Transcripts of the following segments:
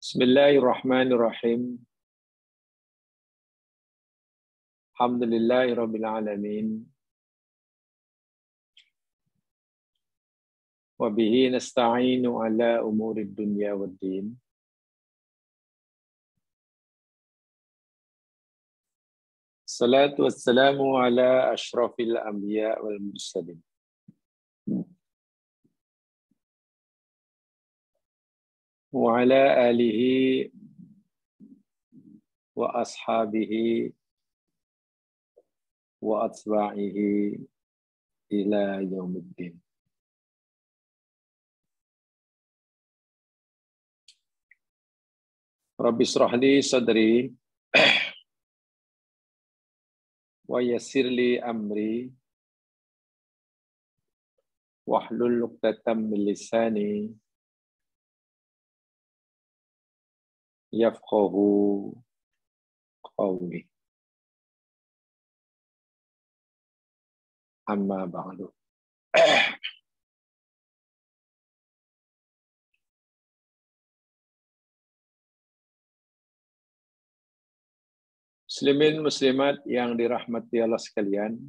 Bismillahirrahmanirrahim. Alhamdulillahirabbil alamin. Wa bihi nasta'inu ala umurid dunya waddin. Salatu wassalamu ala asyrafil anbiya wal mursalin. Wa ala alihi wa ashabihi wa atba'ihi ila yaumiddin. Rabbi shrah li sadri wa yassir li amri wahlul 'uqdatam min lisani yafqahu qawli. Amma ba'du. Muslimin muslimat yang dirahmati Allah sekalian,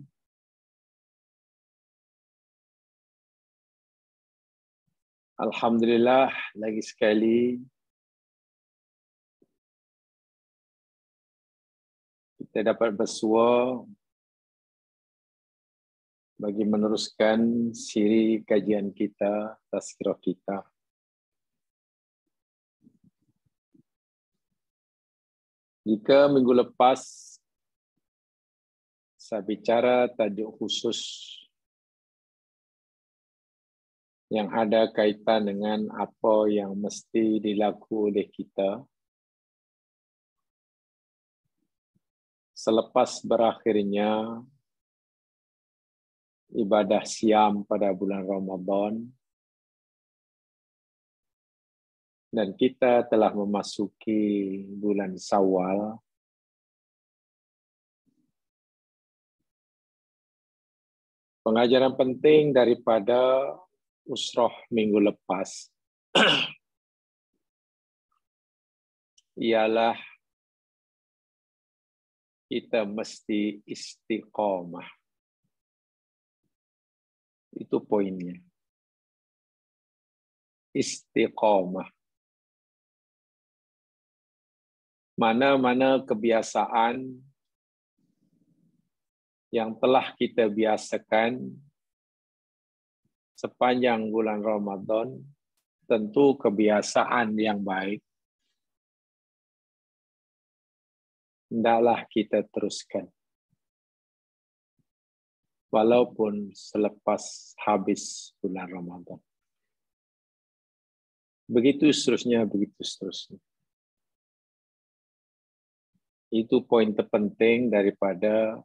alhamdulillah lagi sekali kita dapat bersua bagi meneruskan siri kajian kita, tazkirah kita. Jika minggu lepas saya bicara tajuk khusus yang ada kaitan dengan apa yang mesti dilakukan oleh kita selepas berakhirnya ibadah siam pada bulan Ramadan, dan kita telah memasuki bulan Syawal. Pengajaran penting daripada usrah minggu lepas ialah kita mesti istiqamah. Itu poinnya. Istiqamah. Mana-mana kebiasaan yang telah kita biasakan sepanjang bulan Ramadan, tentu kebiasaan yang baik, hendaklah kita teruskan. Walaupun selepas habis bulan Ramadan. Begitu seterusnya, begitu seterusnya. Itu poin terpenting daripada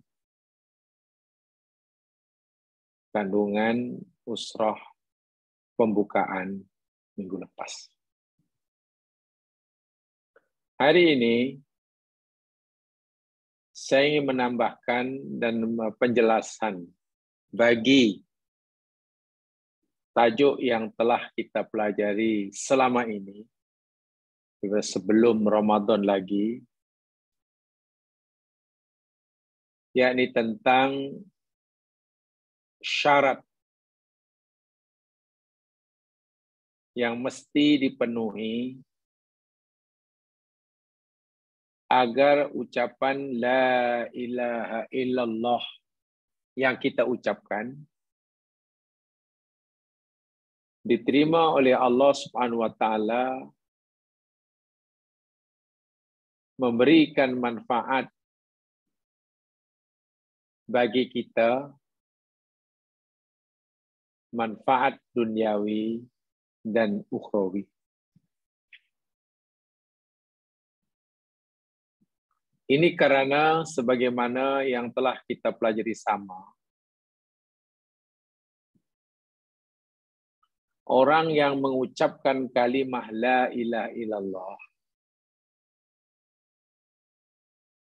kandungan usrah pembukaan minggu lepas. Hari ini saya ingin menambahkan dan penjelasan bagi tajuk yang telah kita pelajari selama ini, sebelum Ramadan lagi, yakni tentang syarat yang mesti dipenuhi agar ucapan la ilaha illallah yang kita ucapkan diterima oleh Allah Subhanahu wa taala, memberikan manfaat bagi kita, manfaat duniawi dan ukhrawi. Ini karena sebagaimana yang telah kita pelajari sama, orang yang mengucapkan kalimah la ilaha illallah,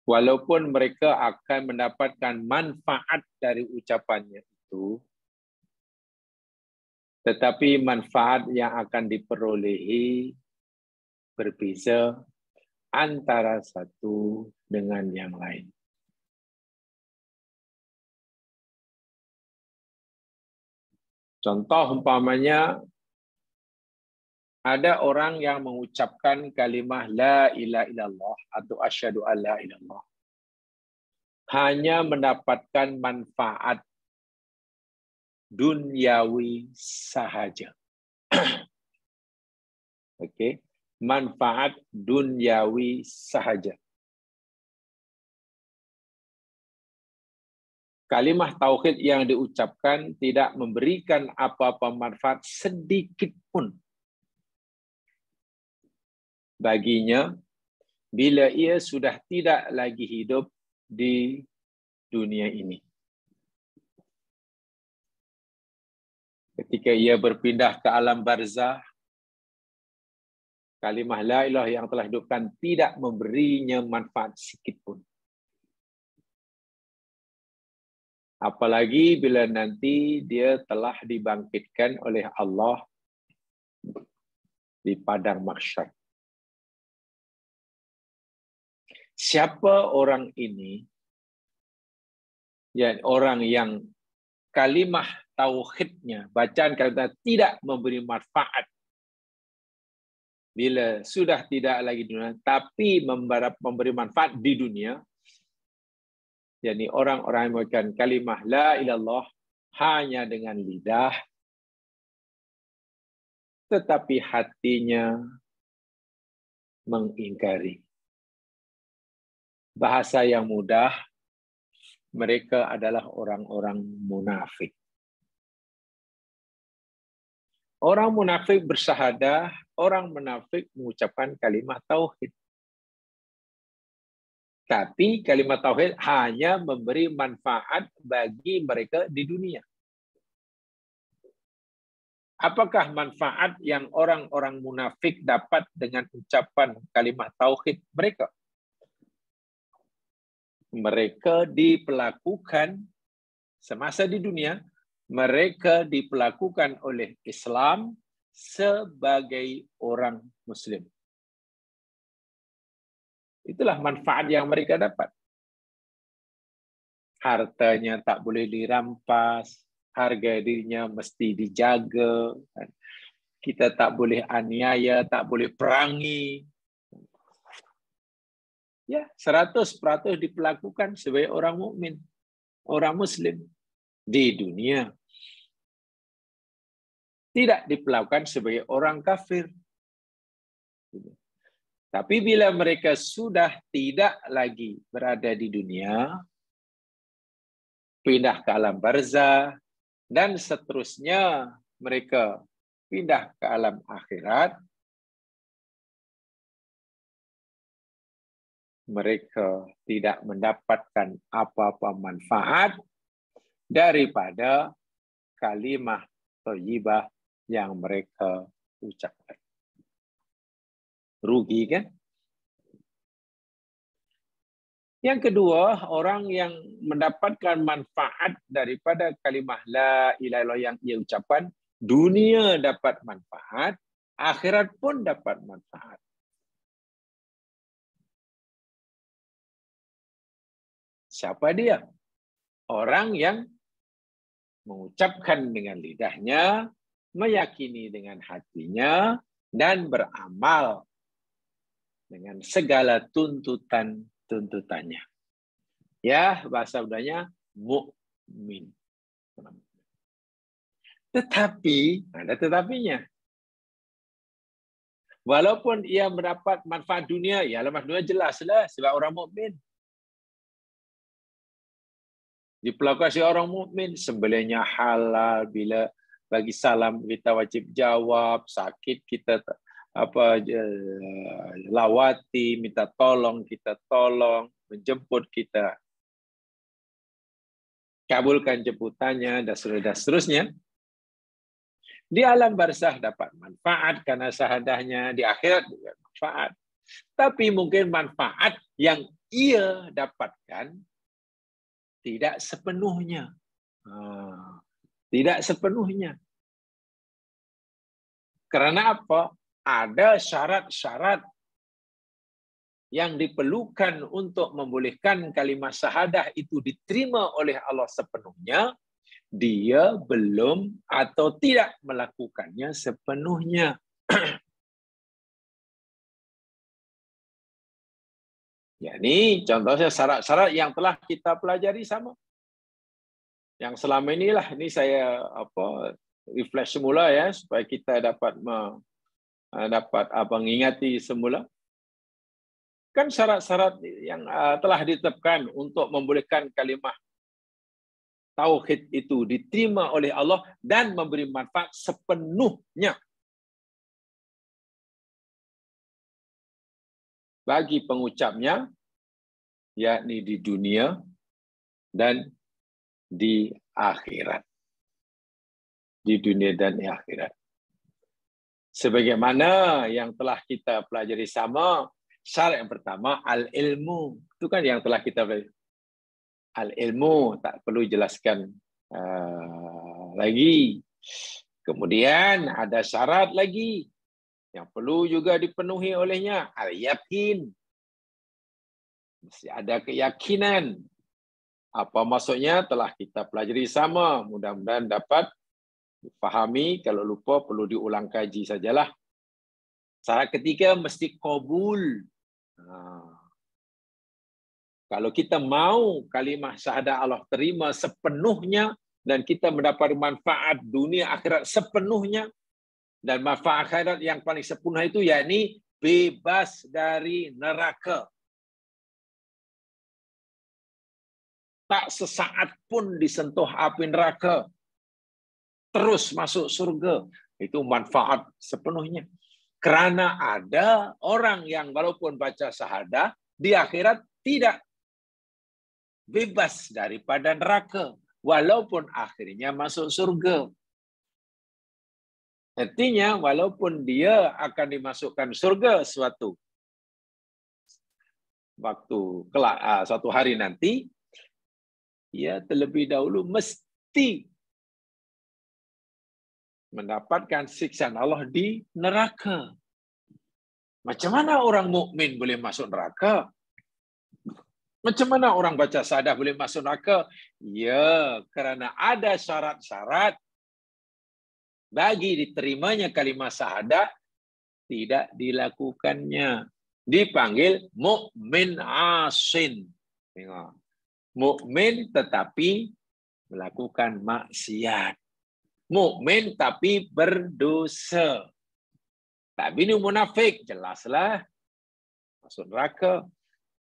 walaupun mereka akan mendapatkan manfaat dari ucapannya itu, tetapi manfaat yang akan diperolehi berbeza antara satu dengan yang lain. Contoh umpamanya, ada orang yang mengucapkan kalimah la ilaha illallah atau asyhadu alla ilaha illallah hanya mendapatkan manfaat duniawi sahaja. Okey, manfaat duniawi sahaja. Kalimah tauhid yang diucapkan tidak memberikan apa-apa manfaat sedikit pun baginya bila ia sudah tidak lagi hidup di dunia ini. Ketika ia berpindah ke alam barzah, kalimah la ilaha yang telah hidupkan tidak memberinya manfaat sedikit pun. Apalagi bila nanti dia telah dibangkitkan oleh Allah di padang mahsyar. Siapa orang ini? Ya, orang yang kalimah tauhidnya, bacaan kalimat tidak memberi manfaat bila sudah tidak lagi di dunia, tapi memberi manfaat di dunia. Jadi orang-orang yang mengucapkan kalimah la ilallah hanya dengan lidah, tetapi hatinya mengingkari. Bahasa yang mudah, mereka adalah orang-orang munafik. Orang munafik bersyahadah, orang munafik mengucapkan kalimat tauhid. Tapi kalimat tauhid hanya memberi manfaat bagi mereka di dunia. Apakah manfaat yang orang-orang munafik dapat dengan ucapan kalimat tauhid mereka? Mereka diperlakukan semasa di dunia, mereka diperlakukan oleh Islam sebagai orang Muslim. Itulah manfaat yang mereka dapat. Hartanya tak boleh dirampas, harga dirinya mesti dijaga, kita tak boleh aniaya, tak boleh perangi. Ya, 100% diperlakukan sebagai orang mukmin, orang Muslim di dunia. Tidak diperlakukan sebagai orang kafir. Tapi bila mereka sudah tidak lagi berada di dunia, pindah ke alam barzah, dan seterusnya mereka pindah ke alam akhirat, mereka tidak mendapatkan apa-apa manfaat daripada kalimah thayyibah yang mereka ucapkan. Rugi kan? Yang kedua, orang yang mendapatkan manfaat daripada kalimah la ilaha illallah yang ia ucapkan, dunia dapat manfaat, akhirat pun dapat manfaat. Siapa dia? Orang yang mengucapkan dengan lidahnya, meyakini dengan hatinya, dan beramal dengan segala tuntutannya. Ya, bahasa mudahnya mukmin. Tetapi, ada tetapinya. Walaupun ia mendapat manfaat dunia, ya manfaat dunia jelaslah sebab orang mukmin. Diperlakukan si orang mukmin, sembelihnya halal, bila bagi salam kita wajib jawab, sakit kita lawati, minta tolong kita tolong, menjemput kita kabulkan jemputannya, dan seterusnya. Di alam barzah dapat manfaat karena syahadahnya, di akhirat juga manfaat. Tapi mungkin manfaat yang ia dapatkan tidak sepenuhnya. Tidak sepenuhnya. Karena apa? ada syarat-syarat yang diperlukan untuk membolehkan kalimah syahadah itu diterima oleh Allah sepenuhnya, dia belum atau tidak melakukannya sepenuhnya. Jadi contohnya syarat-syarat yang telah kita pelajari sama. Yang selama inilah, ini saya refresh semula ya, supaya kita dapat mengingati semula. Kan syarat-syarat yang telah ditetapkan untuk membolehkan kalimah tauhid itu diterima oleh Allah dan memberi manfaat sepenuhnya bagi pengucapnya, yakni di dunia dan di akhirat. Di dunia dan di akhirat. Sebagaimana yang telah kita pelajari sama, syarat yang pertama, al-ilmu. Itu kan yang telah kita pelajari. Al-ilmu, tak perlu jelaskan lagi. Kemudian ada syarat lagi yang perlu juga dipenuhi olehnya, al-yakin. Mesti ada keyakinan. Apa maksudnya telah kita pelajari sama. Mudah-mudahan dapat dipahami. Kalau lupa perlu diulang kaji sajalah. Syarat ketiga mesti qabul. Kalau kita mau kalimah syahadah Allah terima sepenuhnya dan kita mendapat manfaat dunia akhirat sepenuhnya, dan manfaat akhirat yang paling sempurna itu yakni bebas dari neraka. Tak sesaat pun disentuh api neraka. Terus masuk surga. Itu manfaat sepenuhnya. Kerana ada orang yang walaupun baca syahadah, di akhirat tidak bebas daripada neraka. Walaupun akhirnya masuk surga. Artinya, walaupun dia akan dimasukkan surga suatu hari nanti, ia terlebih dahulu mesti mendapatkan siksaan Allah di neraka. Macam mana orang mukmin boleh masuk neraka? Macam mana orang baca syahadah boleh masuk neraka? Ya, kerana ada syarat-syarat bagi diterimanya kalimah syahadah tidak dilakukannya. Dipanggil mukmin asin. Tengok. Mukmin tetapi melakukan maksiat. Mukmin tapi berdosa. Tapi ini munafik, jelaslah masuk neraka.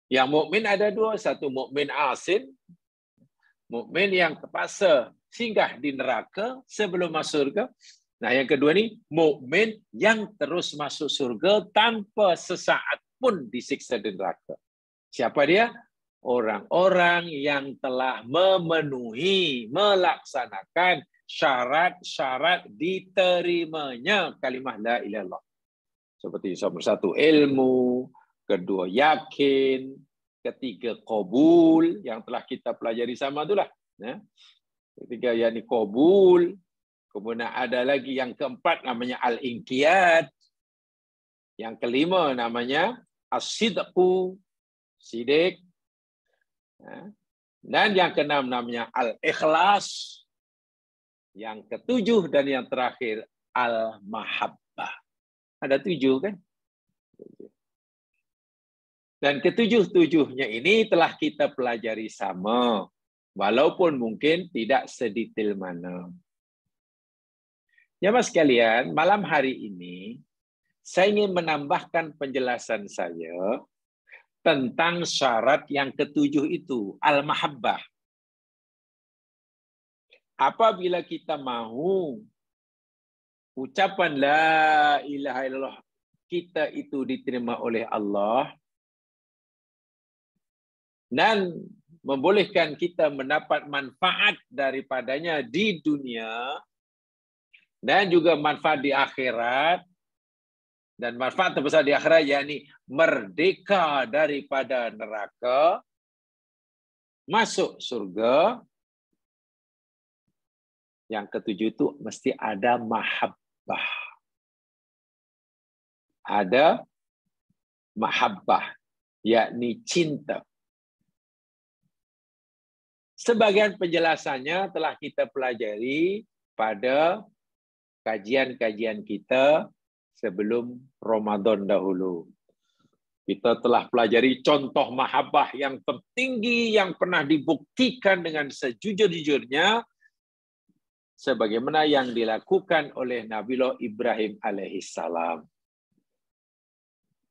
Yang mukmin ada dua, satu mukmin asin, mukmin yang terpaksa singgah di neraka sebelum masuk surga. Nah, yang kedua ni mukmin yang terus masuk surga tanpa sesaat pun disiksa di neraka. Siapa dia? Orang-orang yang telah memenuhi, melaksanakan syarat-syarat diterimanya kalimah la ilaha illallah. Seperti nomor satu ilmu, kedua yakin, ketiga qabul yang telah kita pelajari sama itulah. Ketiga yakni qabul, kemudian ada lagi yang keempat namanya al-inqiyad, yang kelima namanya as-sidqu, sidik, dan yang keenam namanya al-ikhlas, yang ketujuh dan yang terakhir al-mahabbah. Ada 7 kan? Dan ketujuh-tujuhnya ini telah kita pelajari sama. Walaupun mungkin tidak sedetail mana. Jemaah sekalian, malam hari ini saya ingin menambahkan penjelasan saya tentang syarat yang ketujuh itu, al-mahabbah. Apabila kita mahu ucapan la ilaha illallah kita itu diterima oleh Allah dan membolehkan kita mendapat manfaat daripadanya di dunia dan juga manfaat di akhirat, dan manfaat terbesar di akhirat yakni merdeka daripada neraka, masuk surga. Yang ketujuh itu mesti ada mahabbah. ada mahabbah, yakni cinta. Sebagian penjelasannya telah kita pelajari pada kajian-kajian kita sebelum Ramadan dahulu. Kita telah pelajari contoh mahabbah yang tertinggi yang pernah dibuktikan dengan sejujur-jujurnya sebagaimana yang dilakukan oleh Nabiullah Ibrahim alaihissalam.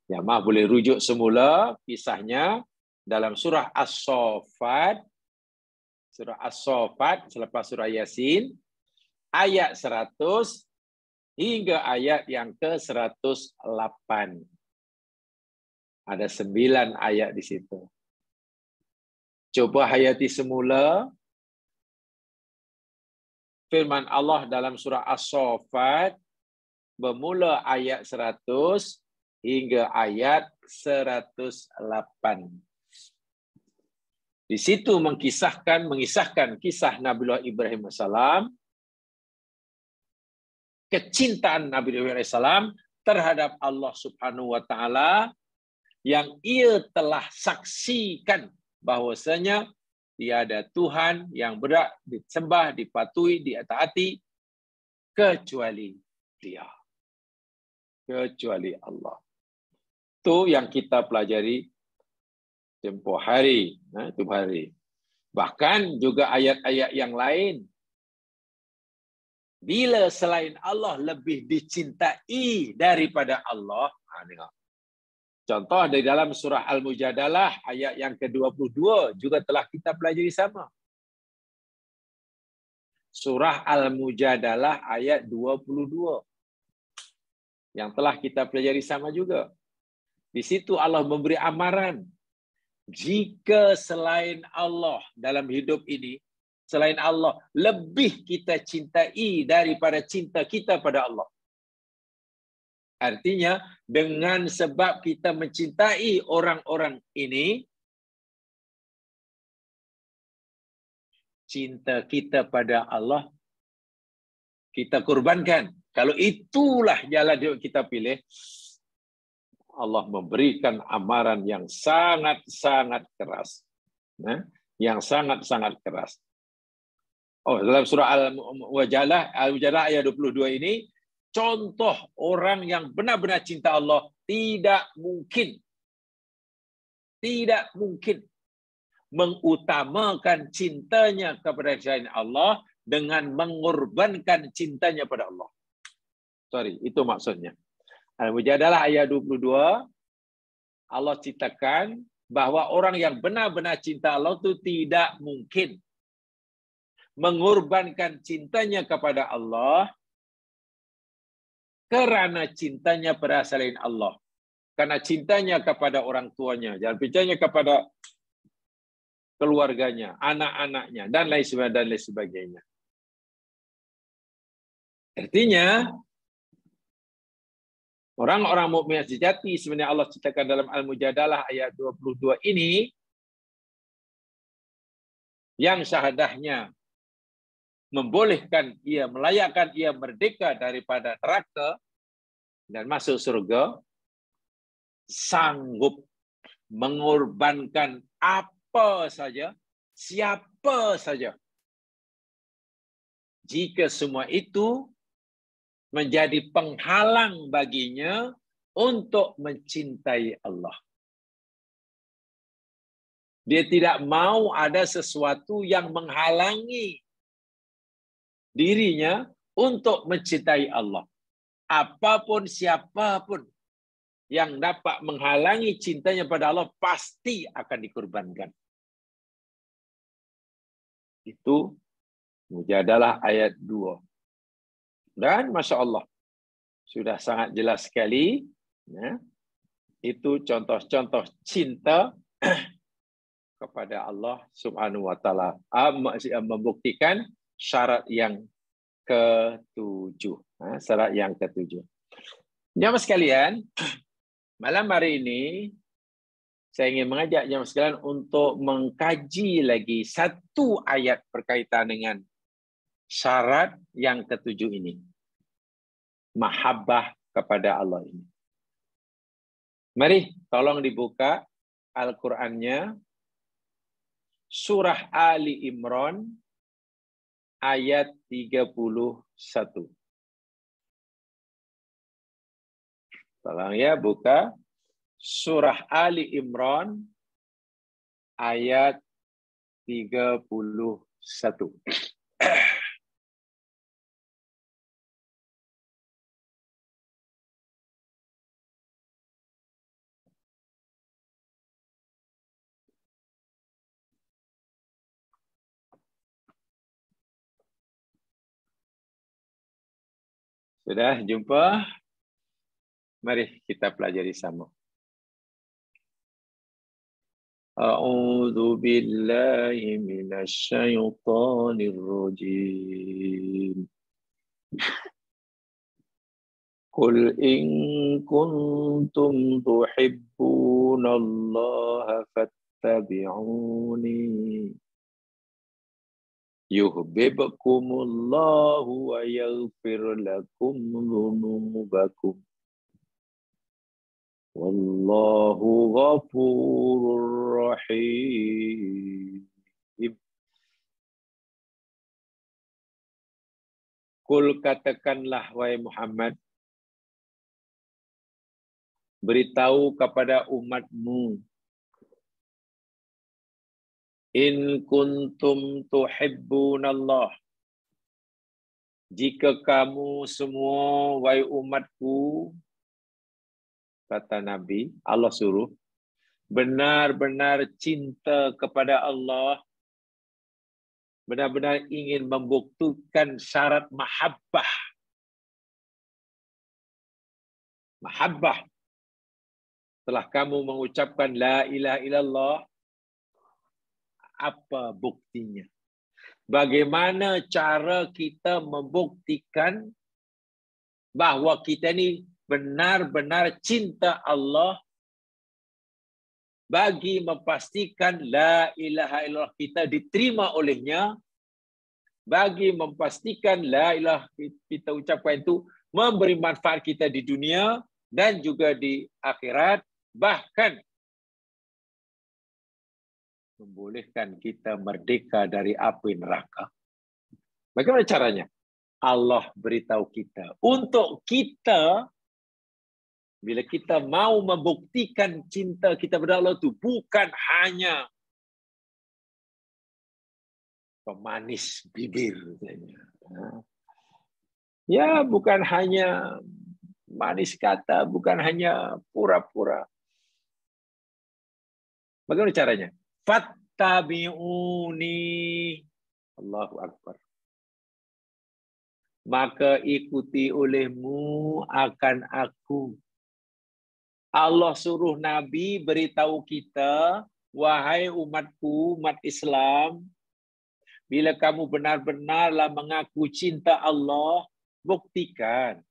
Ya, maaf boleh rujuk semula kisahnya dalam surah As-Saffat. Surah As-Saffat selepas surah Yasin ayat 100 hingga ayat yang ke-108. Ada 9 ayat di situ. Coba hayati semula firman Allah dalam surah As-Saffat bermula ayat 100 hingga ayat 108. Di situ mengisahkan kisah Nabiullah Ibrahim AS, kecintaan Nabi Ibrahim AS terhadap Allah Subhanahu wa taala yang ia telah saksikan bahwasanya tiada Tuhan yang berhak disembah, dipatuhi, ditaati kecuali Dia. Kecuali Allah. Itu yang kita pelajari tempoh hari. Bahkan juga ayat-ayat yang lain. Bila selain Allah lebih dicintai daripada Allah. Contoh dari dalam surah Al-Mujadalah ayat yang ke-22 juga telah kita pelajari sama. Surah Al-Mujadalah ayat 22. Yang telah kita pelajari sama juga. Di situ Allah memberi amaran. Jika selain Allah dalam hidup ini, selain Allah, lebih kita cintai daripada cinta kita pada Allah. Artinya, dengan sebab kita mencintai orang-orang ini, cinta kita pada Allah, kita kurbankan. Kalau itulah jalan yang kita pilih, Allah memberikan amaran yang sangat-sangat keras. Yang sangat-sangat keras. Oh, dalam surah Al-Mujadalah ayat 22 ini, contoh orang yang benar-benar cinta Allah tidak mungkin mengutamakan cintanya kepada selain Allah dengan mengorbankan cintanya pada Allah. Itu maksudnya. Al-Mujadalah ayat 22, Allah ceritakan bahwa orang yang benar-benar cinta Allah itu tidak mungkin mengorbankan cintanya kepada Allah kerana cintanya pada selain Allah. Karena cintanya kepada orang tuanya, dan cintanya kepada keluarganya, anak-anaknya, dan lain sebagainya. Artinya, orang-orang mukmin sejati sebenarnya Allah ceritakan dalam Al-Mujadalah ayat 22 ini yang syahadahnya membolehkan ia, melayakkan ia merdeka daripada neraka dan masuk surga, sanggup mengorbankan apa saja, siapa saja. Jika semua itu menjadi penghalang baginya untuk mencintai Allah. Dia tidak mau ada sesuatu yang menghalangi dirinya untuk mencintai Allah. Apapun, siapapun yang dapat menghalangi cintanya pada Allah pasti akan dikorbankan. Itu Mujadalah ayat 2. Dan Masya Allah, sudah sangat jelas sekali. Ya, itu contoh-contoh cinta kepada Allah Subhanahu wa taala. Membuktikan syarat yang ke-7. Syarat yang ke-7. Jamaah sekalian, malam hari ini saya ingin mengajak jamaah sekalian untuk mengkaji lagi satu ayat berkaitan dengan syarat yang ke-7 ini. Mahabbah kepada Allah ini. Mari tolong dibuka Al-Qur'annya surah Ali Imran ayat 31. Tolong ya buka surah Ali Imran ayat 31. Sudah jumpa? Mari kita pelajari sama. A'udzu billahi minasy syaithanir rajim. Qul in kuntum tuhibbunallaha fattabi'uni yuhibbukumullahu wa yaghfir lakum dzunubakum. Wallahu ghafurur rahim. Kul katakanlah wahai Muhammad, beritahu kepada umatmu, in kuntum tuhibbunallah, jika kamu semua wahai umatku, kata Nabi, Allah suruh, benar-benar cinta kepada Allah, benar-benar ingin membuktikan syarat mahabbah. Mahabbah. Setelah kamu mengucapkan la ilaha illallah, apa buktinya? Bagaimana cara kita membuktikan bahawa kita ni benar-benar cinta Allah, bagi memastikan la ilaha illallah kita diterima olehnya, bagi memastikan la ilaha kita ucapkan itu memberi manfaat kita di dunia dan juga di akhirat, bahkan membolehkan kita merdeka dari api neraka. Bagaimana caranya? Allah beritahu kita. Untuk kita, bila kita mau membuktikan cinta kita kepada Allah itu bukan hanya pemanis bibir. Ya, bukan hanya manis kata, bukan hanya pura-pura. Bagaimana caranya? Fattabi'uni. Allahu Akbar. Maka ikuti olehmu akan aku. Allah suruh Nabi beritahu kita, wahai umatku, umat Islam, bila kamu benar-benarlah mengaku cinta Allah, buktikan.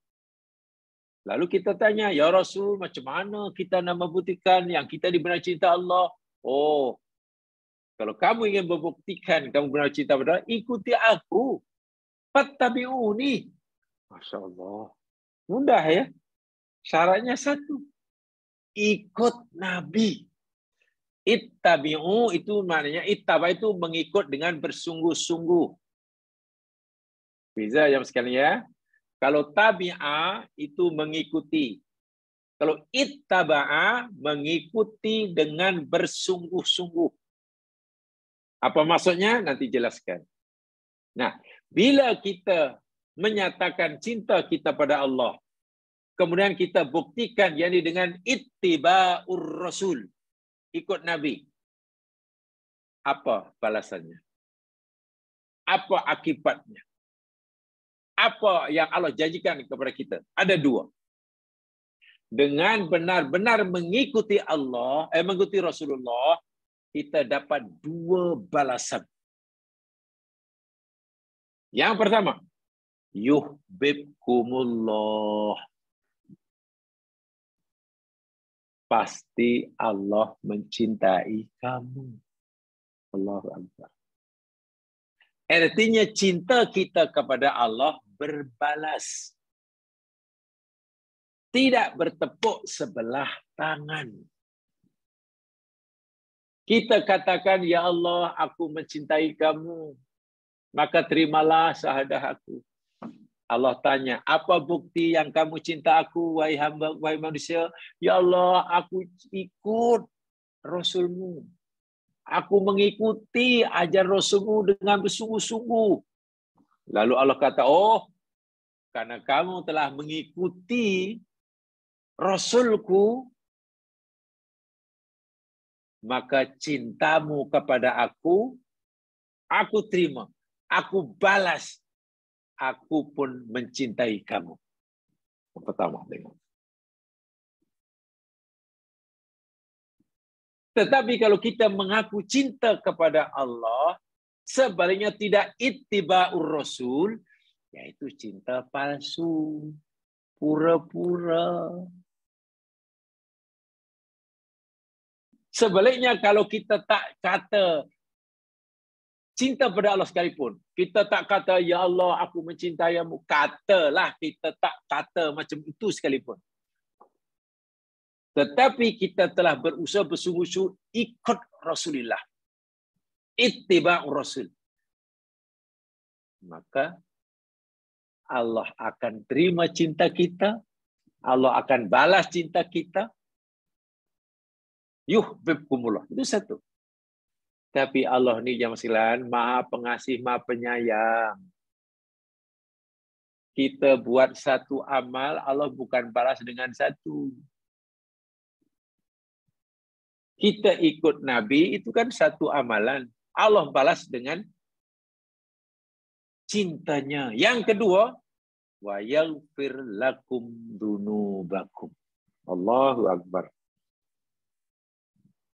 Lalu kita tanya, ya Rasul, macam mana kita nak membuktikan yang kita benar cinta Allah? Oh, kalau kamu ingin membuktikan kamu benar cinta pada Allah, ikuti aku. Fattabi'uni. Masya Allah. Mudah ya. Syaratnya satu. Ikut Nabi. Ittabi'u itu maknanya, ittaba itu mengikut dengan bersungguh-sungguh. Bisa jam sekalian ya. Kalau tabi'a itu mengikuti. Kalau ittaba'a mengikuti dengan bersungguh-sungguh. Apa maksudnya? Nanti jelaskan. Nah, bila kita menyatakan cinta kita pada Allah, kemudian kita buktikan yakni dengan ittiba'ur rasul, ikut Nabi. Apa balasannya? Apa akibatnya? Apa yang Allah janjikan kepada kita? Ada dua. Dengan benar-benar mengikuti Allah, mengikuti Rasulullah, kita dapat dua balasan. Yang pertama, yuhibbukumullah. Pasti Allah mencintai kamu. Allahu Akbar. Artinya cinta kita kepada Allah berbalas. tidak bertepuk sebelah tangan. Kita katakan, ya Allah, aku mencintai kamu, maka terimalah syahadah aku. Allah tanya, apa bukti yang kamu cinta aku, wahai hamba, wahai manusia? Ya Allah, aku ikut Rasulmu. Aku mengikuti ajar Rasulmu dengan bersungguh-sungguh. Lalu Allah kata, oh, karena kamu telah mengikuti Rasulku, maka cintamu kepada aku terima. Aku balas. Aku pun mencintai kamu. Yang pertama, tengok. Tetapi kalau kita mengaku cinta kepada Allah, sebaliknya tidak ittiba'ur rasul, yaitu cinta palsu, pura-pura. Sebaliknya kalau kita tak kata cinta pada Allah sekalipun, kita tak kata, ya Allah, aku mencintaimu. Katalah, kita tak kata macam itu sekalipun. Tetapi kita telah berusaha bersungguh-sungguh ikut Rasulullah. Ittiba'ur Rasul. Maka Allah akan terima cinta kita. Allah akan balas cinta kita. Yuhibbukumullah. Itu satu. Tapi Allah ni jamaah sekalian, Maha Pengasih, Maha Penyayang. Kita buat satu amal, Allah bukan balas dengan satu. Kita ikut Nabi, itu kan satu amalan. Allah balas dengan cintanya. Yang kedua, wa yaghfir lakum dunubakum. Allahu Akbar.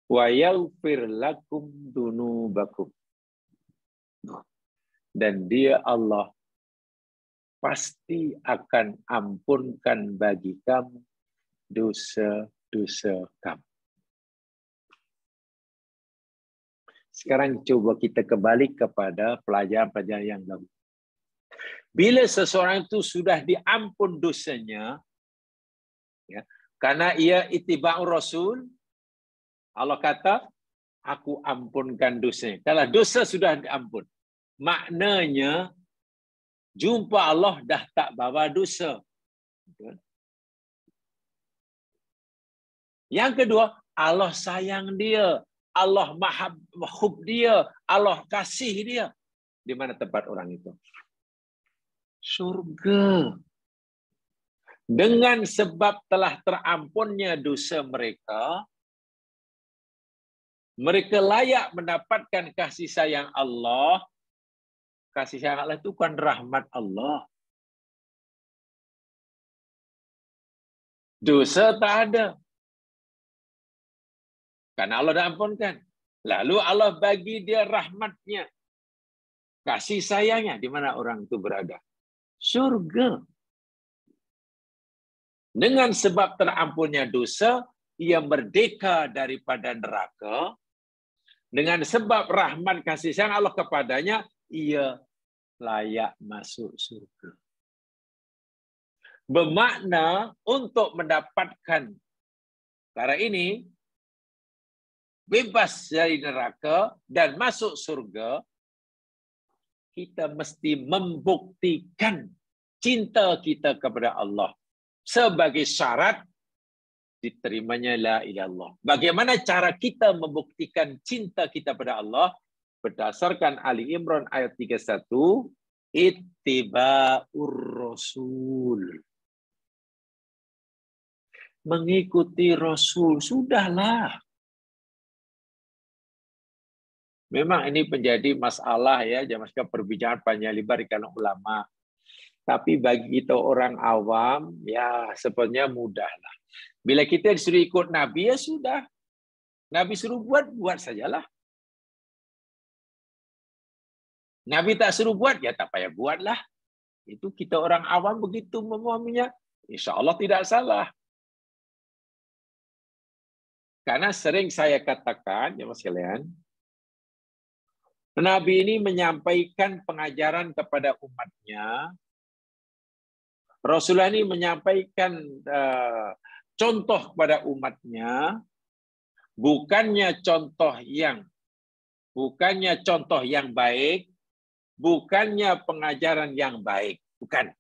Wa yaghfir lakum dunubakum. Dan dia Allah pasti akan ampunkan bagi kamu dosa-dosa kamu. Sekarang coba kita kembali kepada pelajaran-pelajaran yang lalu. Bila seseorang itu sudah diampun dosanya, ya, karena ia ittiba'ur Rasul, Allah kata, aku ampunkan dosanya. Kalau dosa sudah diampun, maknanya jumpa Allah dah tak bawa dosa. Yang kedua, Allah sayang dia. Allah mahab dia. Allah kasih dia. Di mana tempat orang itu? Surga. Dengan sebab telah terampunnya dosa mereka, mereka layak mendapatkan kasih sayang Allah. Kasih sayang Allah itu kan rahmat Allah. Dosa tak ada. Karena Allah dah ampunkan. Lalu Allah bagi dia rahmatnya. Kasih sayangnya. Di mana orang itu berada? Surga. Dengan sebab terampunnya dosa, ia merdeka daripada neraka. Dengan sebab rahmat kasih sayang Allah kepadanya, ia layak masuk surga. Bermakna untuk mendapatkan perkara ini, bebas dari neraka dan masuk surga, kita mesti membuktikan cinta kita kepada Allah sebagai syarat diterimanya la ilaha illallah. Bagaimana cara kita membuktikan cinta kita pada Allah? Berdasarkan Ali Imran ayat 31, ittiba'ur Rasul. Mengikuti Rasul, sudahlah. Memang ini menjadi masalah ya, jangan perbincangan panjang lebar di kalangan ulama. Tapi bagi kita orang awam, ya sebenarnya mudahlah. Bila kita disuruh ikut Nabi, ya sudah. Nabi suruh buat sajalah. Nabi tak suruh buat, ya tak payah buatlah. Itu kita orang awam begitu memahaminya. Insya Allah tidak salah. Karena sering saya katakan, ya mas sekalian, Nabi ini menyampaikan pengajaran kepada umatnya Rasulullah ini menyampaikan contoh kepada umatnya, bukannya contoh yang baik, bukannya pengajaran yang baik, bukan.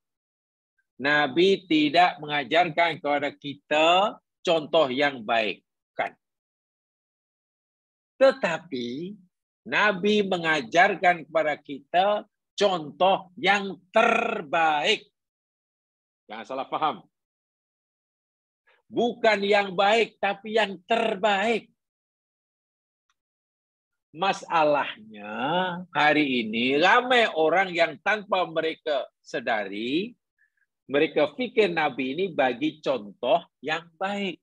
Nabi tidak mengajarkan kepada kita contoh yang baik, bukan. Tetapi Nabi mengajarkan kepada kita contoh yang terbaik. Jangan salah paham. Bukan yang baik, tapi yang terbaik. Masalahnya hari ini ramai orang yang tanpa mereka sadari, mereka fikir Nabi ini bagi contoh yang baik.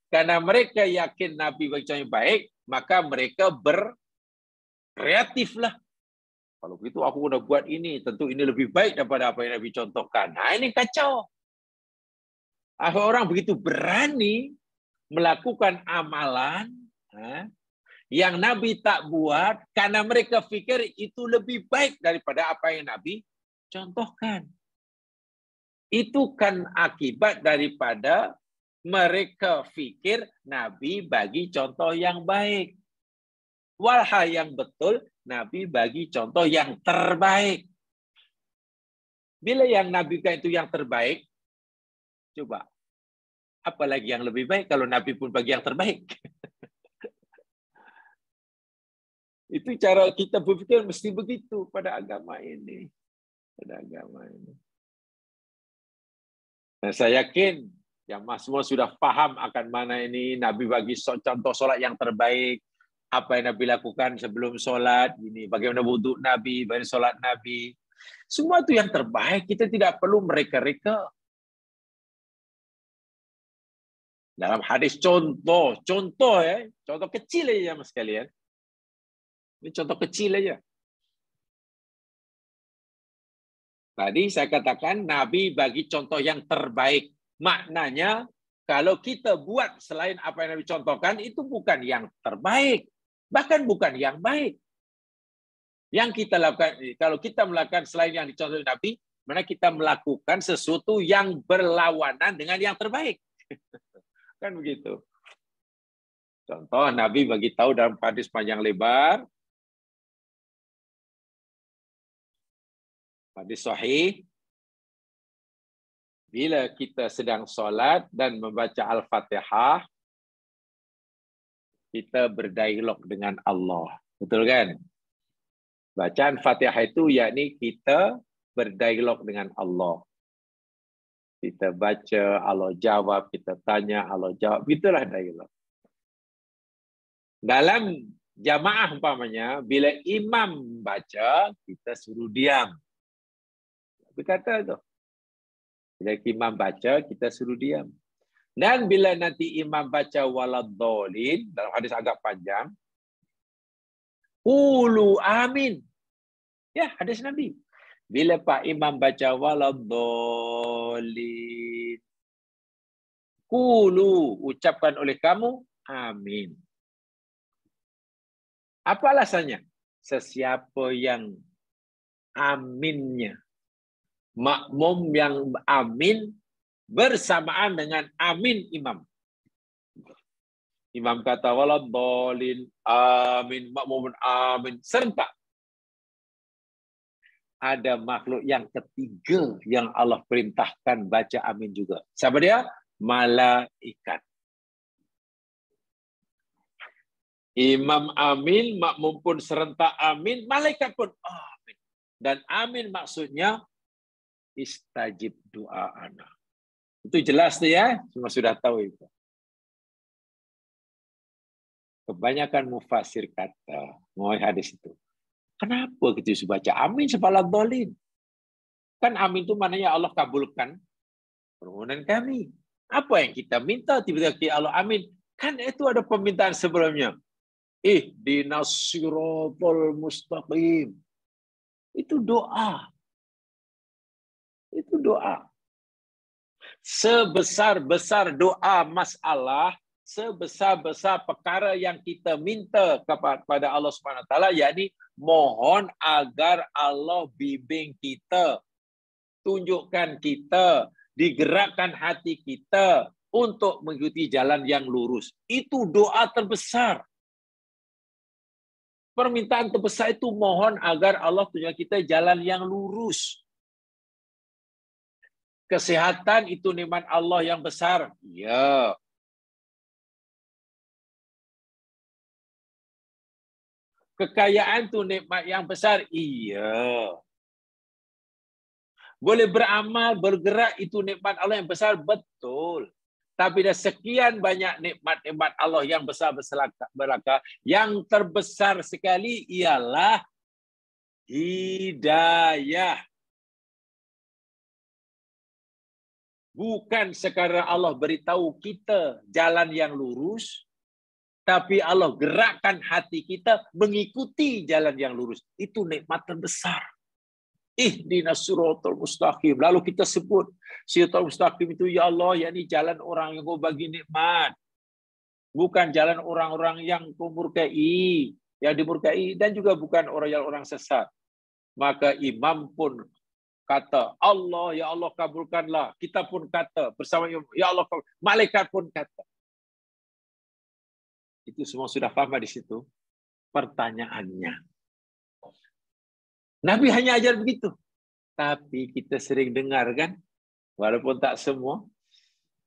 Karena mereka yakin Nabi bagi contoh yang baik, maka mereka berkreatiflah. Kalau begitu aku udah buat ini, tentu ini lebih baik daripada apa yang Nabi contohkan. Nah, ini kacau. Orang begitu berani melakukan amalan yang Nabi tak buat karena mereka fikir itu lebih baik daripada apa yang Nabi contohkan. Itu kan akibat daripada mereka fikir Nabi bagi contoh yang baik. Walhal yang betul, Nabi bagi contoh yang terbaik. Bila yang Nabi kan itu yang terbaik, coba, apalagi yang lebih baik kalau Nabi pun bagi yang terbaik. Itu cara kita berpikir mesti begitu pada agama ini. Pada agama ini. Dan saya yakin yang semua sudah paham akan mana ini Nabi bagi contoh solat yang terbaik, apa yang Nabi lakukan sebelum solat, ini bagaimana wudhu Nabi, bagaimana solat Nabi. Semua itu yang terbaik, kita tidak perlu mereka-reka. Dalam hadis contoh kecil aja mas sekalian. Ini contoh kecil aja. Tadi saya katakan Nabi bagi contoh yang terbaik. Maknanya kalau kita buat selain apa yang Nabi contohkan itu bukan yang terbaik, bahkan bukan yang baik. Yang kita lakukan, kalau kita melakukan selain yang dicontohkan Nabi, mana kita melakukan sesuatu yang berlawanan dengan yang terbaik. Kan begitu. Contoh Nabi bagi tahu dalam hadis panjang lebar, hadis sahih, bila kita sedang solat dan membaca Al-Fatihah, kita berdialog dengan Allah. Betul kan? Bacaan Fatihah itu yakni kita berdialog dengan Allah. Kita baca, Allah jawab, kita tanya, Allah jawab. Itulah dialog. Dalam jamaah umpamanya, bila imam baca, kita suruh diam. Berkata tu. Bila imam baca, kita suruh diam. Dan bila nanti imam baca waladhdallin, dalam hadis agak panjang, qulu amin. Ya, hadis Nabi. Bila Pak Imam baca waladhdallin, qulu, ucapkan oleh kamu, amin. Apa alasannya? Sesiapa yang aminnya, makmum yang amin bersamaan dengan amin imam. Imam kata waladhdallin amin, makmumun amin, serentak. Ada makhluk yang ketiga yang Allah perintahkan baca amin juga. Siapa dia? Malaikat. Imam amin, makmum pun serentak amin, malaikat pun amin. Dan amin maksudnya istajib doa ana. Itu jelas tu ya, semua sudah tahu itu. Kebanyakan mufassir kata, mau hadis itu. Kenapa kita harus baca amin sebalas dolin? Kan amin itu maknanya Allah kabulkan permohonan kami. Apa yang kita minta tiba-tiba Allah amin? Kan itu ada permintaan sebelumnya. Ihdinas siratal mustaqim. Itu doa. Itu doa. Sebesar-besar doa masalah, sebesar-besar perkara yang kita minta kepada Allah Subhanahu Wa Taala, yakni mohon agar Allah bimbing kita tunjukkan kita, digerakkan hati kita untuk mengikuti jalan yang lurus. Itu doa terbesar. Permintaan terbesar itu mohon agar Allah tunjukkan kita jalan yang lurus. Kesehatan itu nikmat Allah yang besar. Ya. Kekayaan itu nikmat yang besar. Iya. Boleh beramal, bergerak itu nikmat Allah yang besar. Betul. Tapi ada sekian banyak nikmat-nikmat Allah yang besar belaka. Yang terbesar sekali ialah hidayah. Bukan sekadar Allah beritahu kita jalan yang lurus, tapi Allah gerakkan hati kita mengikuti jalan yang lurus. Itu nikmat terbesar. Ihdinas siratal mustaqim. Lalu kita sebut siratal mustaqim itu, ya Allah, yakni jalan orang yang kau bagi nikmat. Bukan jalan orang-orang yang kau murkai, yang dimurkai, dan juga bukan orang sesat. Maka imam pun kata, Allah, ya Allah kabulkanlah. Kita pun kata bersama imam, ya Allah kabulkan. Malaikat pun kata. Itu semua sudah paham di situ. Pertanyaannya, Nabi hanya ajar begitu. Tapi kita sering dengar kan, walaupun tak semua,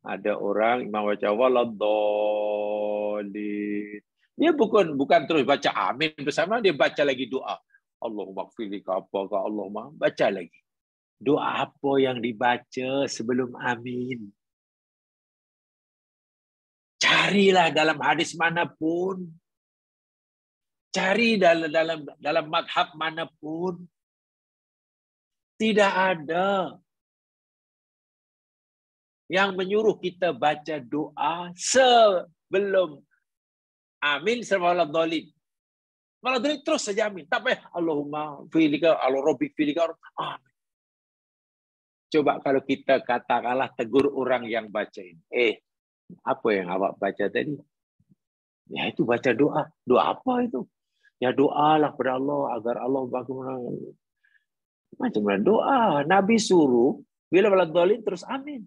ada orang imam baca waladhdallin. Dia bukan terus baca amin bersama, dia baca lagi doa. Allahumma gfirli ka apa ka Allahumma, baca lagi. Doa apa yang dibaca sebelum amin? Carilah dalam hadis manapun. Cari dalam madhab manapun. Tidak ada yang menyuruh kita baca doa sebelum amin sama waladhdallin. Waladhdallin terus saja amin. Tak payah Allahumma filika, Allah Rabbi filika. Amin. Coba kalau kita katakanlah tegur orang yang baca ini. Apa yang awak baca tadi? Ya itu baca doa. Doa apa itu? Ya doalah kepada Allah agar Allah bagaimana. Macam mana doa? Nabi suruh bila waladhdallin terus amin.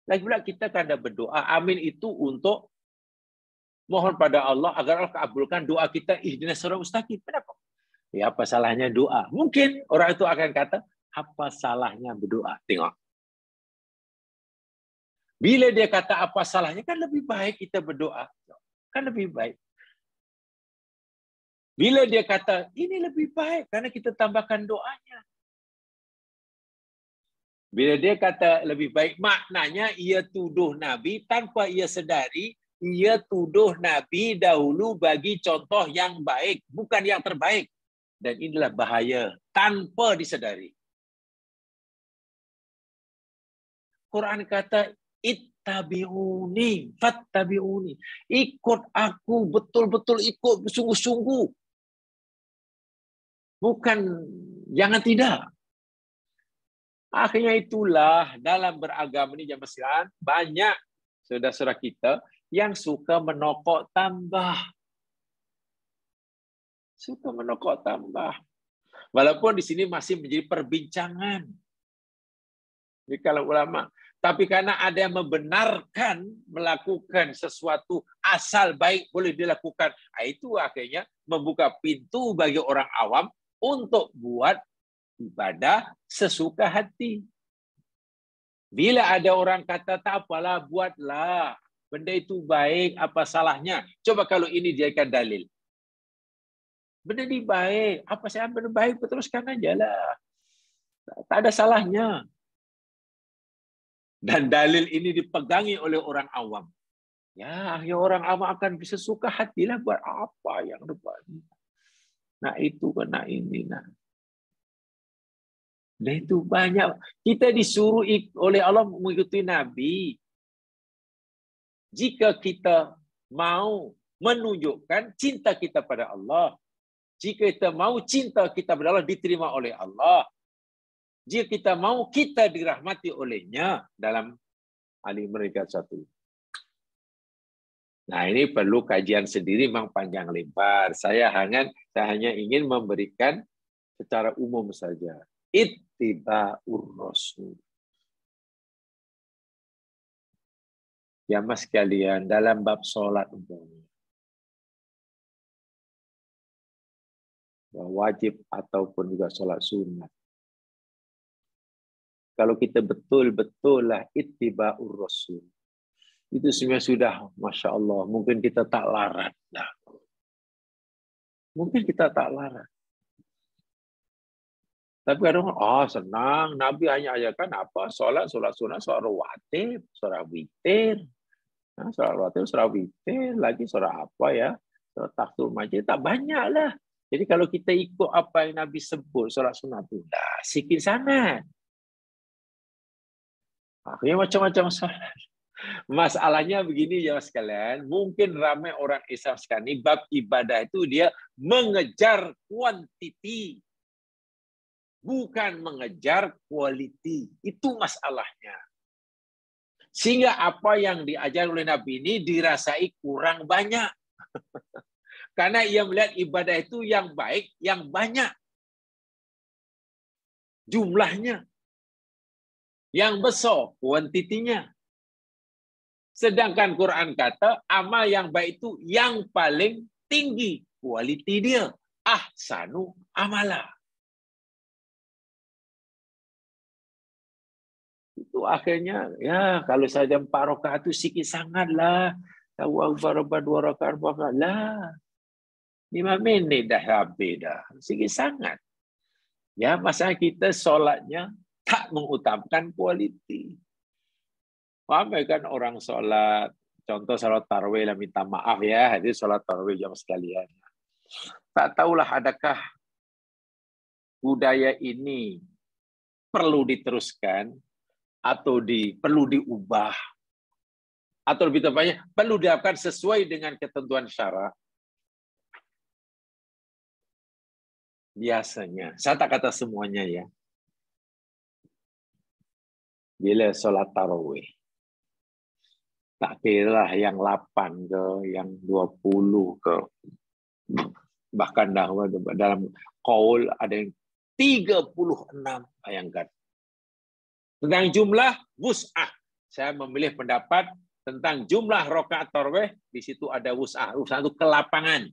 Lagi pula kita kadang berdoa amin itu untuk mohon pada Allah agar Allah kabulkan doa kita ihdinas siratal mustaqim. Kenapa? Ya apa salahnya doa? Mungkin orang itu akan kata, apa salahnya berdoa? Tengok. Bila dia kata apa salahnya, kan lebih baik kita berdoa. Kan lebih baik. Bila dia kata, ini lebih baik karena kita tambahkan doanya. Bila dia kata lebih baik, maknanya ia tuduh Nabi tanpa ia sedari, ia tuduh Nabi dahulu bagi contoh yang baik, bukan yang terbaik. Dan inilah bahaya, tanpa disedari. Quran kata, ittabi'uni, fattabi'uni. Ikut aku, betul-betul ikut, sungguh-sungguh. Bukan, jangan tidak. Akhirnya itulah dalam beragama ini jamaah sekalian, banyak saudara-saudara kita yang suka menokok tambah. Suka menokok tambah. Walaupun di sini masih menjadi perbincangan di kalangan ulama. Tapi karena ada yang membenarkan melakukan sesuatu asal baik boleh dilakukan, itu akhirnya membuka pintu bagi orang awam untuk buat ibadah sesuka hati. Bila ada orang kata tak apalah, buatlah. Benda itu baik, apa salahnya? Coba kalau ini dijadikan dalil. Benda ini baik, apa saya benda baik, teruskan aja lah. Tak ada salahnya. Dan dalil ini dipegangi oleh orang awam. Ya, orang awam akan bisa suka hatilah buat apa yang depan. Nah itu, nah ini, nah. Dan itu banyak. Kita disuruh oleh Allah mengikuti Nabi. Jika kita mau menunjukkan cinta kita pada Allah, jika kita mau cinta kita pada Allah diterima oleh Allah, jika kita mau kita dirahmati olehnya dalam Ali Imran 1. Nah ini perlu kajian sendiri, memang panjang lebar. Saya hanya ingin memberikan secara umum saja. ittiba'ur rasul. Ya mas sekalian, dalam bab solat umpamanya, wajib ataupun juga solat sunat. Kalau kita betul-betul lah ittiba'ur rasul, itu sebenarnya sudah, Masya Allah, mungkin kita tak larat. Nah, mungkin kita tak larat. Tapi kadang senang, Nabi hanya ajarkan apa? Solat sunat, solat rawatib, solat witir. Nah, solat rawatib, solat witir, lagi solat apa ya? Solat tahtul majid, tak banyak lah. Jadi kalau kita ikut apa yang Nabi sebut, solat sunat itu, dah sikit sangat. Akhirnya macam-macam solat. Masalahnya begini ya sekalian, mungkin ramai orang Islam sekarang ini, bab ibadah itu dia mengejar kuantiti, bukan mengejar quality. Itu masalahnya. Sehingga apa yang diajar oleh Nabi ini dirasai kurang banyak. Karena ia melihat ibadah itu yang baik, yang banyak. Jumlahnya. Yang besar, kuantitinya. Sedangkan Quran kata, amal yang baik itu yang paling tinggi. Kualiti dia. Ahsanu amala. Itu akhirnya, ya kalau saja 4 rakaat itu sikit sangatlah. Tahu Akbar 2 rakaat, 4 rakaat. Lah. 5 menit dah habis dah. Sikit sangat. Ya, masalah kita solatnya tak mengutamakan kualiti. Ramai kan orang solat, contoh solat tarawih lah, minta maaf ya, jadi solat tarawih jam sekalian. Tak tahulah adakah budaya ini perlu diteruskan atau perlu diubah, atau lebih tepatnya perlu dilakukan sesuai dengan ketentuan syara. Biasanya, saya tak kata semuanya ya, bila solat tarawih, tak kira yang 8 ke, yang 20 ke, bahkan dalam qaul ada yang 36, bayangkan. Tentang jumlah wus'ah, saya memilih pendapat tentang jumlah rakaat tarawih, di situ ada wus'ah. Wus'ah itu kelapangan.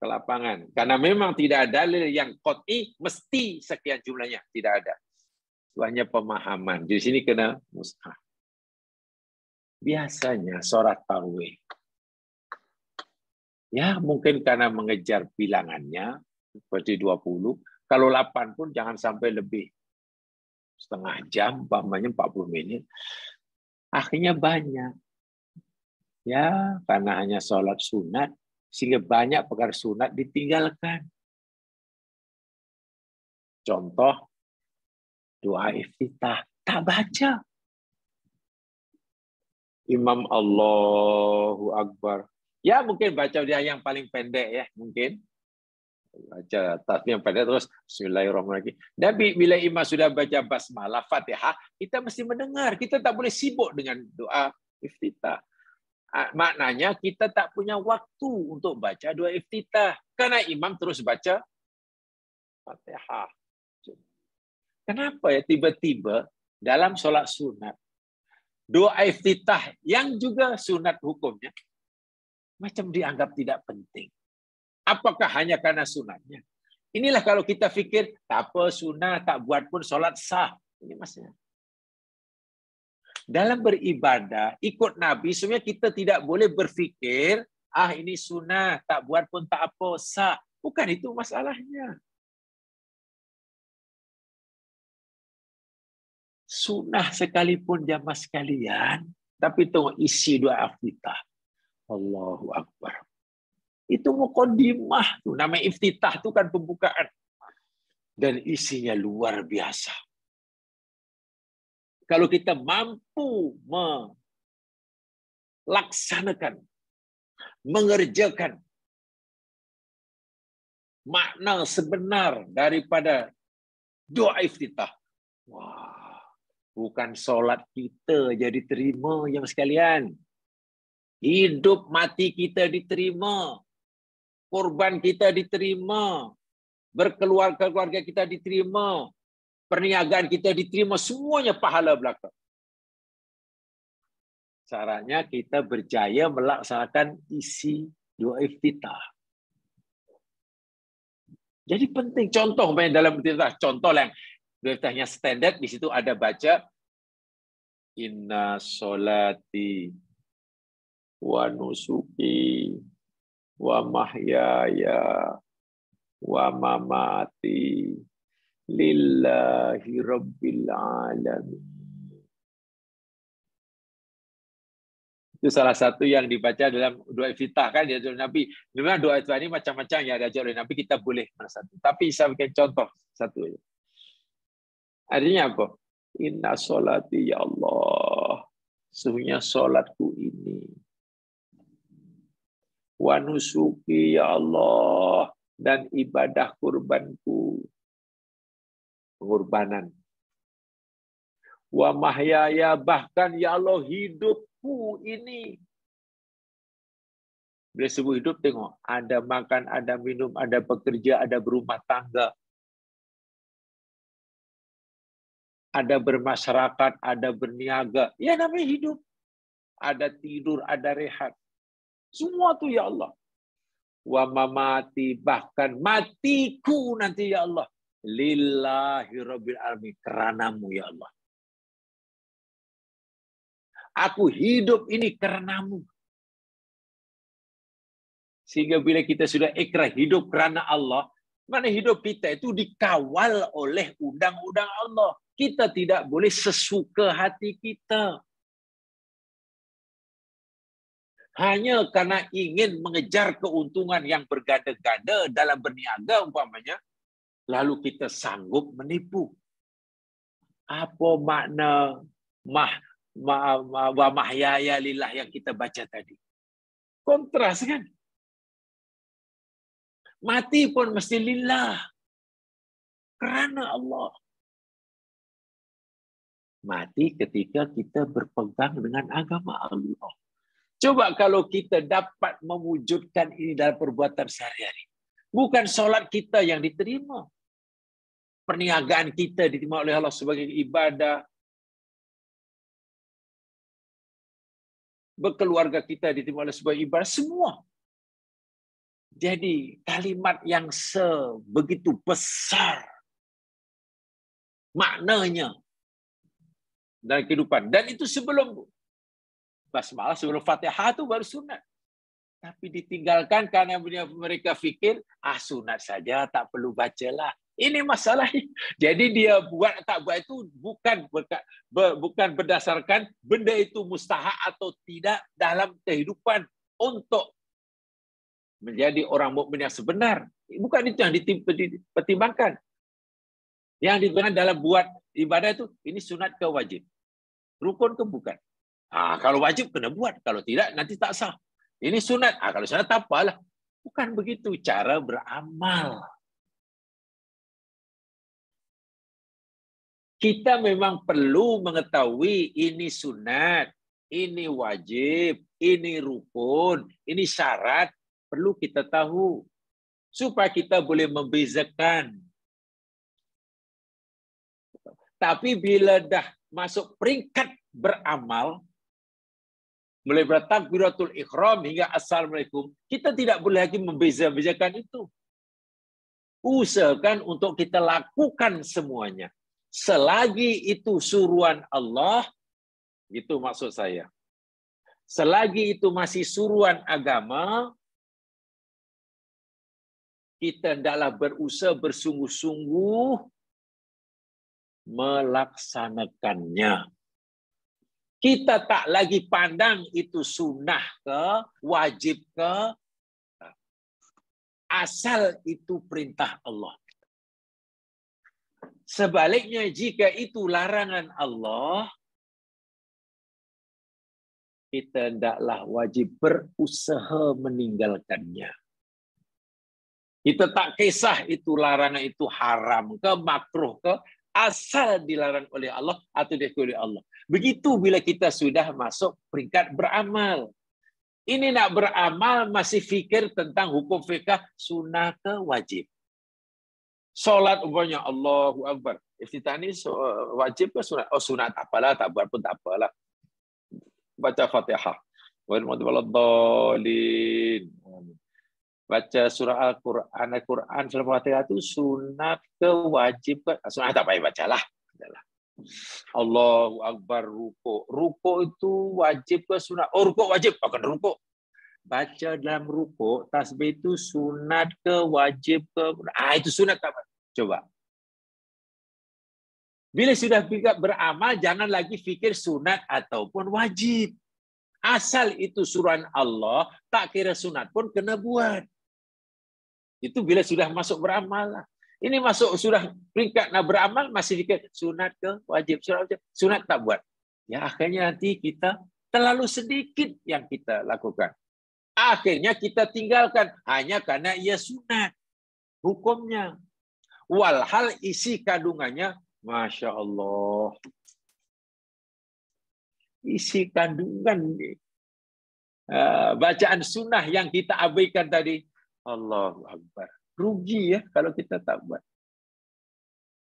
Kelapangan. Karena memang tidak ada dalil yang qat'i mesti sekian jumlahnya, tidak ada. Itu hanya pemahaman. Di sini kena wus'ah. Biasanya sholat tarawih, ya mungkin karena mengejar bilangannya, seperti 20, kalau 8 pun jangan sampai lebih. Setengah jam, umpamanya 40 menit. Akhirnya banyak. Ya, karena hanya sholat sunat, sehingga banyak perkara sunat ditinggalkan. Contoh, doa iftitah, tak baca. Imam Allahu Akbar. Ya mungkin baca dia yang paling pendek ya, mungkin. Baca tasbih yang pendek terus Bismillahirrahmanirrahim. Dan bila imam sudah baca basmalah Fatihah, kita mesti mendengar. Kita tak boleh sibuk dengan doa iftitah. Maknanya kita tak punya waktu untuk baca doa iftitah. Karena imam terus baca Fatihah. Kenapa ya tiba-tiba dalam sholat sunat, doa iftitah yang juga sunat hukumnya, macam dianggap tidak penting. Apakah hanya karena sunatnya? Inilah kalau kita fikir, tak apa sunat, tak buat pun sholat sah. Ini maksudnya. Dalam beribadah, ikut Nabi, sebenarnya kita tidak boleh berfikir, ini sunat, tak buat pun tak apa, sah. Bukan itu masalahnya. Sunnah sekalipun jamaah sekalian, tapi tengok isi doa iftitah. Allahu Akbar. Itu muqaddimah tuh, nama iftitah itu kan pembukaan. Dan isinya luar biasa. Kalau kita mampu melaksanakan, mengerjakan makna sebenar daripada doa iftitah. Wah, bukan sholat kita jadi terima yang sekalian. Hidup mati kita diterima. Korban kita diterima. berkeluarga kita diterima, perniagaan kita diterima, semuanya pahala belaka. Caranya kita berjaya melaksanakan isi doa iftitah. Jadi penting contoh dalam iftitah, contoh yang doa iftitahnya standar, di situ ada baca inna sholati wa nusuki wa mahyaya wa mamati lillahi rabbil alamin. Itu salah satu yang dibaca dalam doa iftitah kan dia Nabi. Memang doa iftitah ini macam-macam yang diajar oleh Nabi, kita boleh mana satu. Tapi saya bikin contoh satu aja. Artinya apa? Inna sholati ya Allah. Sesungguhnya sholatku ini. Wa nusuki ya Allah. Dan ibadah kurbanku. Pengorbanan. Wa mahyaya, bahkan ya Allah hidupku ini. Bila sebut hidup, tengok. Ada makan, ada minum, ada bekerja, ada berumah tangga. Ada bermasyarakat, ada berniaga. Ya namanya hidup. Ada tidur, ada rehat. Semua tu ya Allah. Wa mamati, bahkan matiku nanti ya Allah. Lillahi rabbil alamin, keranamu ya Allah. Aku hidup ini karenamu. Sehingga bila kita sudah ikrah hidup kerana Allah, mana hidup kita itu dikawal oleh undang-undang Allah. Kita tidak boleh sesuka hati kita. Hanya karena ingin mengejar keuntungan yang berganda-ganda dalam berniaga umpamanya, lalu kita sanggup menipu. Apa makna wa mahyaya lillah yang kita baca tadi? Kontras kan? Mati pun mesti lillah. Kerana Allah. Mati ketika kita berpegang dengan agama Allah. Coba kalau kita dapat mewujudkan ini dalam perbuatan sehari-hari. Bukan solat kita yang diterima. Perniagaan kita diterima oleh Allah sebagai ibadah. Berkeluarga kita diterima oleh sebagai ibadah. Semua. Jadi kalimat yang sebegitu besar maknanya dalam kehidupan. Dan itu sebelum basmalah, sebelum Fatihah itu baru sunat. Tapi ditinggalkan karena mereka fikir, sunat saja, tak perlu bacalah. Ini masalahnya. Jadi dia buat tak buat itu bukan berdasarkan benda itu mustahak atau tidak dalam kehidupan untuk menjadi orang mukmin yang sebenar. Bukan itu yang dipertimbangkan. Yang dipertimbangkan dalam buat ibadah itu, ini sunat ke wajib. Rukun ke bukan. Kalau wajib kena buat. Kalau tidak, nanti tak sah. Ini sunat. Kalau sunat tak apalah. Bukan begitu cara beramal. Kita memang perlu mengetahui ini sunat, ini wajib, ini rukun, ini syarat. Perlu kita tahu supaya kita boleh membezakan. Tapi bila dah masuk peringkat beramal, mulai bertakbiratul ihram hingga assalamualaikum, kita tidak boleh lagi membeza-bezakan itu. Usahakan untuk kita lakukan semuanya. Selagi itu suruhan Allah, itu maksud saya. Selagi itu masih suruhan agama, kita hendaklah berusaha bersungguh-sungguh melaksanakannya. Kita tak lagi pandang itu sunnah ke, wajib ke, asal itu perintah Allah. Sebaliknya, jika itu larangan Allah, kita hendaklah wajib berusaha meninggalkannya. Kita tak kisah itu larangan itu haram ke, makruh ke, asal dilarang oleh Allah atau diakui oleh Allah. Begitu bila kita sudah masuk peringkat beramal. Ini nak beramal masih fikir tentang hukum fikih sunnah ke wajib. Solat umpamanya Allahu Akbar. Iftitah ni wajib ke sunat? Oh sunat, apalah, tak buat pun tak apalah. Baca Fatihah. Wal-Mu'adwaladhalin. Baca surah Al-Quran selama Fatihah itu sunat ke wajib ke? Sunat tak payah bacalah. Allahu Akbar rukuk. Rukuk itu wajib ke sunat? Oh rukuk wajib, akan rukuk. Baca dalam rukuk, tasbih itu sunat ke wajib ke? Itu sunat tak? Coba. Bila sudah beramal, jangan lagi fikir sunat ataupun wajib. Asal itu suruhan Allah, tak kira sunat pun kena buat. Itu bila sudah masuk beramal lah. Ini masuk sudah peringkat nak beramal, masih fikir sunat ke wajib. Sunat tak buat. Ya akhirnya nanti kita terlalu sedikit yang kita lakukan. Akhirnya kita tinggalkan hanya karena ia sunat hukumnya. Walhal isi kandungannya, Masya Allah. Isi kandungan bacaan sunnah yang kita abaikan tadi. Allahu Akbar. Rugi ya kalau kita tak buat.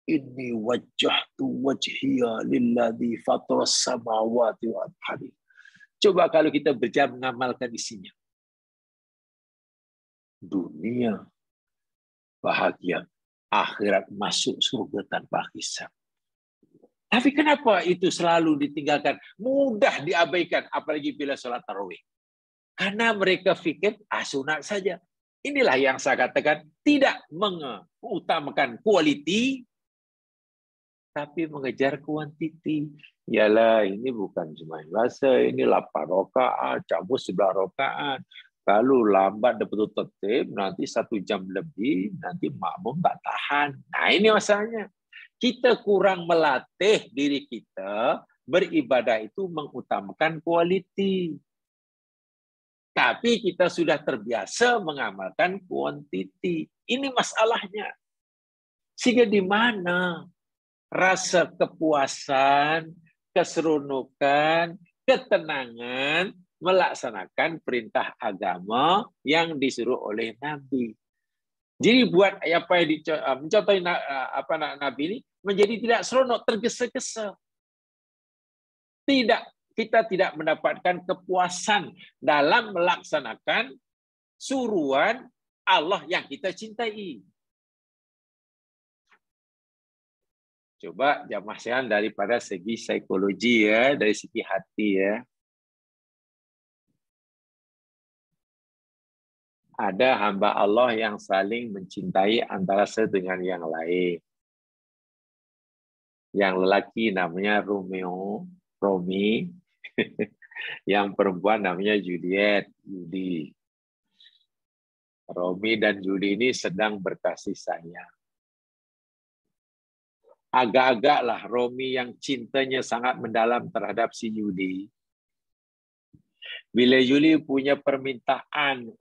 Inni wajjahtu wajhiya lilladzi fataras samawati wal ardi. Coba kalau kita berjam mengamalkan isinya. Dunia bahagia, akhirat masuk surga tanpa hisab. Tapi kenapa itu selalu ditinggalkan, mudah diabaikan, apalagi bila sholat tarawih? Karena mereka fikir sunat saja. Inilah yang saya katakan, tidak mengutamakan quality, tapi mengejar kuantiti. Yalah, ini bukan cuma bahasa, ini 8 rakaat, cabut 11 rakaat. Kalau lambat dapat tertib, nanti 1 jam lebih, nanti makmum tak tahan. Nah ini masalahnya. Kita kurang melatih diri kita, beribadah itu mengutamakan quality. Tapi kita sudah terbiasa mengamalkan quantity. Ini masalahnya. Sehingga di mana rasa kepuasan, keseronokan, ketenangan, melaksanakan perintah agama yang disuruh oleh Nabi. Jadi buat apa yang mencontohi Nabi ini menjadi tidak seronok, tergesa-gesa. Kita tidak mendapatkan kepuasan dalam melaksanakan suruhan Allah yang kita cintai. Coba jamaah sekalian daripada segi psikologi ya, dari segi hati ya. Ada hamba Allah yang saling mencintai antara satu dengan yang lain. Yang lelaki namanya Romi. Yang perempuan namanya Juliet, Judy. Romi dan Judy ini sedang berkasih sayang. Agak-agaklah Romi yang cintanya sangat mendalam terhadap si Judy. Bila Judy punya permintaan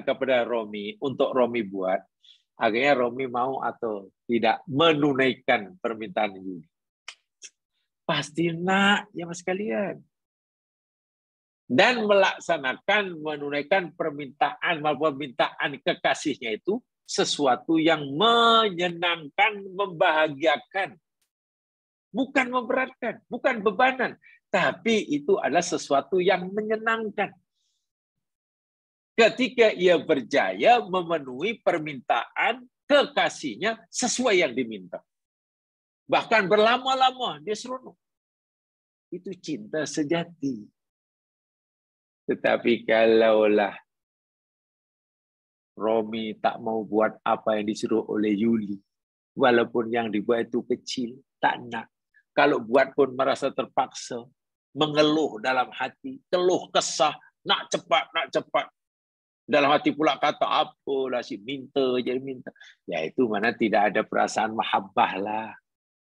kepada Romi untuk Romi buat, akhirnya Romi mau atau tidak menunaikan permintaan Judy. Pasti nak, ya mas kalian. Dan menunaikan permintaan kekasihnya itu sesuatu yang menyenangkan, membahagiakan. Bukan memberatkan, bukan bebanan. Tapi itu adalah sesuatu yang menyenangkan. Ketika ia berjaya memenuhi permintaan kekasihnya sesuai yang diminta. Bahkan berlama-lama dia seronok. Itu cinta sejati. Tetapi kalaulah Romi tak mau buat apa yang disuruh oleh Yuli, walaupun yang dibuat itu kecil, tak nak. Kalau buat pun merasa terpaksa, mengeluh dalam hati, keluh kesah, nak cepat, nak cepat. Dalam hati pula kata, apalah si minta je minta. Ya itu mana tidak ada perasaan mahabbah lah.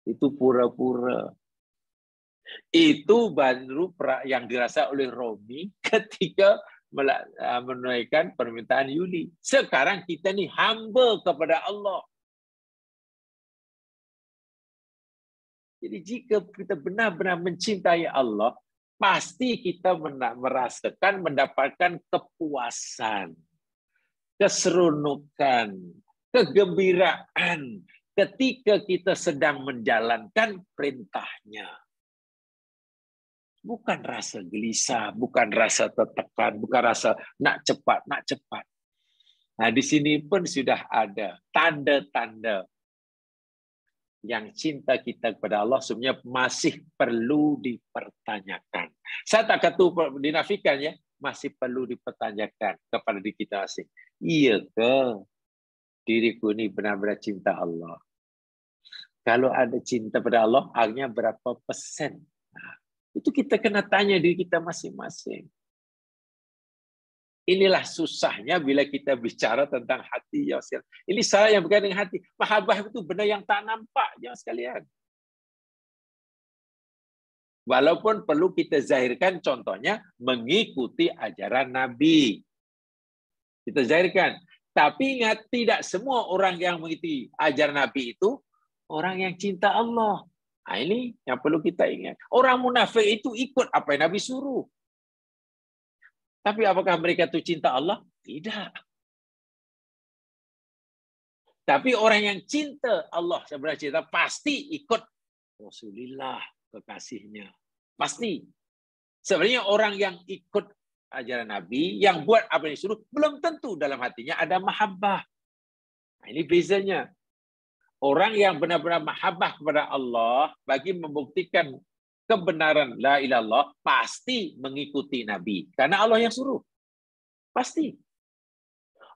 Itu pura-pura. Itu baru yang dirasa oleh Romi ketika menunaikan permintaan Yuli. Sekarang kita ni hamba kepada Allah. Jadi jika kita benar-benar mencintai Allah, pasti kita merasakan, mendapatkan kepuasan, keseronokan, kegembiraan ketika kita sedang menjalankan perintahnya. Bukan rasa gelisah, bukan rasa tertekan, bukan rasa nak cepat, nak cepat. Nah, di sini pun sudah ada tanda-tanda yang cinta kita kepada Allah sebenarnya masih perlu dipertanyakan. Saya tak kata dinafikan ya, masih perlu dipertanyakan kepada diri kita masing. Iya ke diriku ini benar-benar cinta Allah? Kalau ada cinta pada Allah, hanya berapa persen? Nah, itu kita kena tanya diri kita masing-masing. Inilah susahnya bila kita bicara tentang hati. Ya, ini saya yang berkaitan dengan hati. Mahabbah itu benda yang tak nampak, ya sekalian. Walaupun perlu kita zahirkan, contohnya mengikuti ajaran Nabi. Kita zahirkan. Tapi ingat, tidak semua orang yang mengikuti ajaran Nabi itu orang yang cinta Allah. Nah, ini yang perlu kita ingat. Orang munafik itu ikut apa yang Nabi suruh. Tapi apakah mereka itu cinta Allah? Tidak. Tapi orang yang cinta Allah sebenarnya cinta pasti ikut Rasulullah, kekasihnya. Pasti. Sebenarnya orang yang ikut ajaran Nabi, yang buat apa yang disuruh, belum tentu dalam hatinya ada mahabbah. Nah, ini bezanya. Orang yang benar-benar mahabbah kepada Allah, bagi membuktikan kebenaran la ilaha illallah, pasti mengikuti Nabi. Karena Allah yang suruh. Pasti.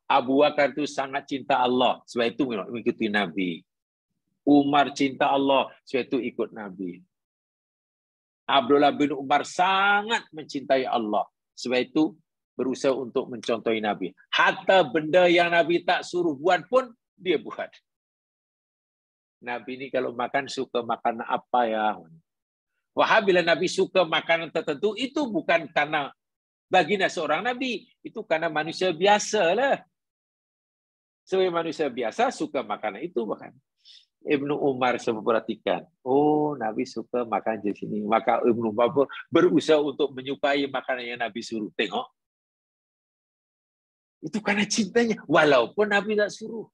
Abu Bakar itu sangat cinta Allah, sebab itu mengikuti Nabi. Umar cinta Allah, sebab itu ikut Nabi. Abdullah bin Umar sangat mencintai Allah, sebab itu berusaha untuk mencontohi Nabi. Hatta benda yang Nabi tak suruh buat pun, dia buat. Nabi ini kalau makan suka makan apa ya? Wah, bila Nabi suka makanan tertentu, itu bukan karena baginda seorang Nabi, itu karena manusia biasa lah. Sebagai manusia biasa suka makanan itu makan. Ibnu Umar saya perhatikan, oh Nabi suka makan di sini, maka Ibnu Umar berusaha untuk menyukai makanan yang Nabi suruh. Tengok, itu karena cintanya, walaupun Nabi tak suruh.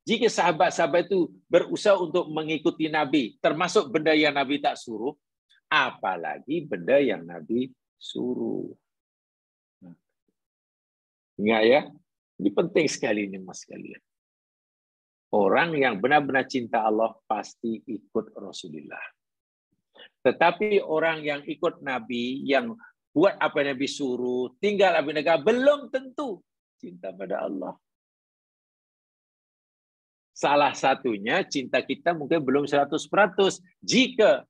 Jika sahabat-sahabat itu berusaha untuk mengikuti Nabi, termasuk benda yang Nabi tak suruh, apalagi benda yang Nabi suruh. Ingat ya, ini penting sekali ini mas sekalian. Orang yang benar-benar cinta Allah pasti ikut Rasulullah. Tetapi orang yang ikut Nabi, yang buat apa yang Nabi suruh, tinggal Nabi negara, belum tentu cinta pada Allah. Salah satunya cinta kita mungkin belum 100%. Jika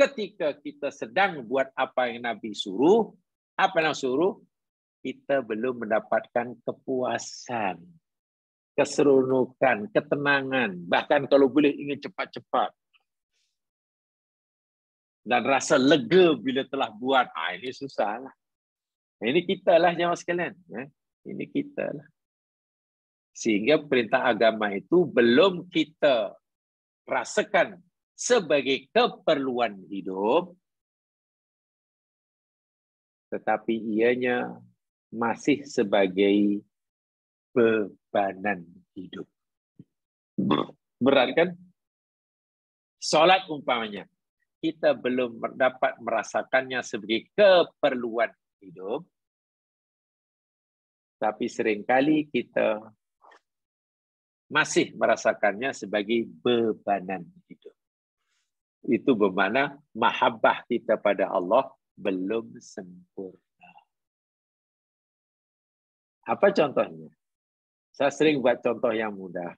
ketika kita sedang buat apa yang Nabi suruh, apa yang suruh, kita belum mendapatkan kepuasan, keseronokan, ketenangan, bahkan kalau boleh ingin cepat-cepat. Dan rasa lega bila telah buat, ini susah lah. Ini kita lah jemaah sekalian. Ini kita lah. Sehingga perintah agama itu belum kita rasakan sebagai keperluan hidup, tetapi ianya masih sebagai bebanan hidup. Berat kan? Salat umpamanya, kita belum dapat merasakannya sebagai keperluan hidup, tapi seringkali kita masih merasakannya sebagai bebanan hidup. Itu bermakna mahabbah kita pada Allah belum sempurna. Apa contohnya? Saya sering buat contoh yang mudah.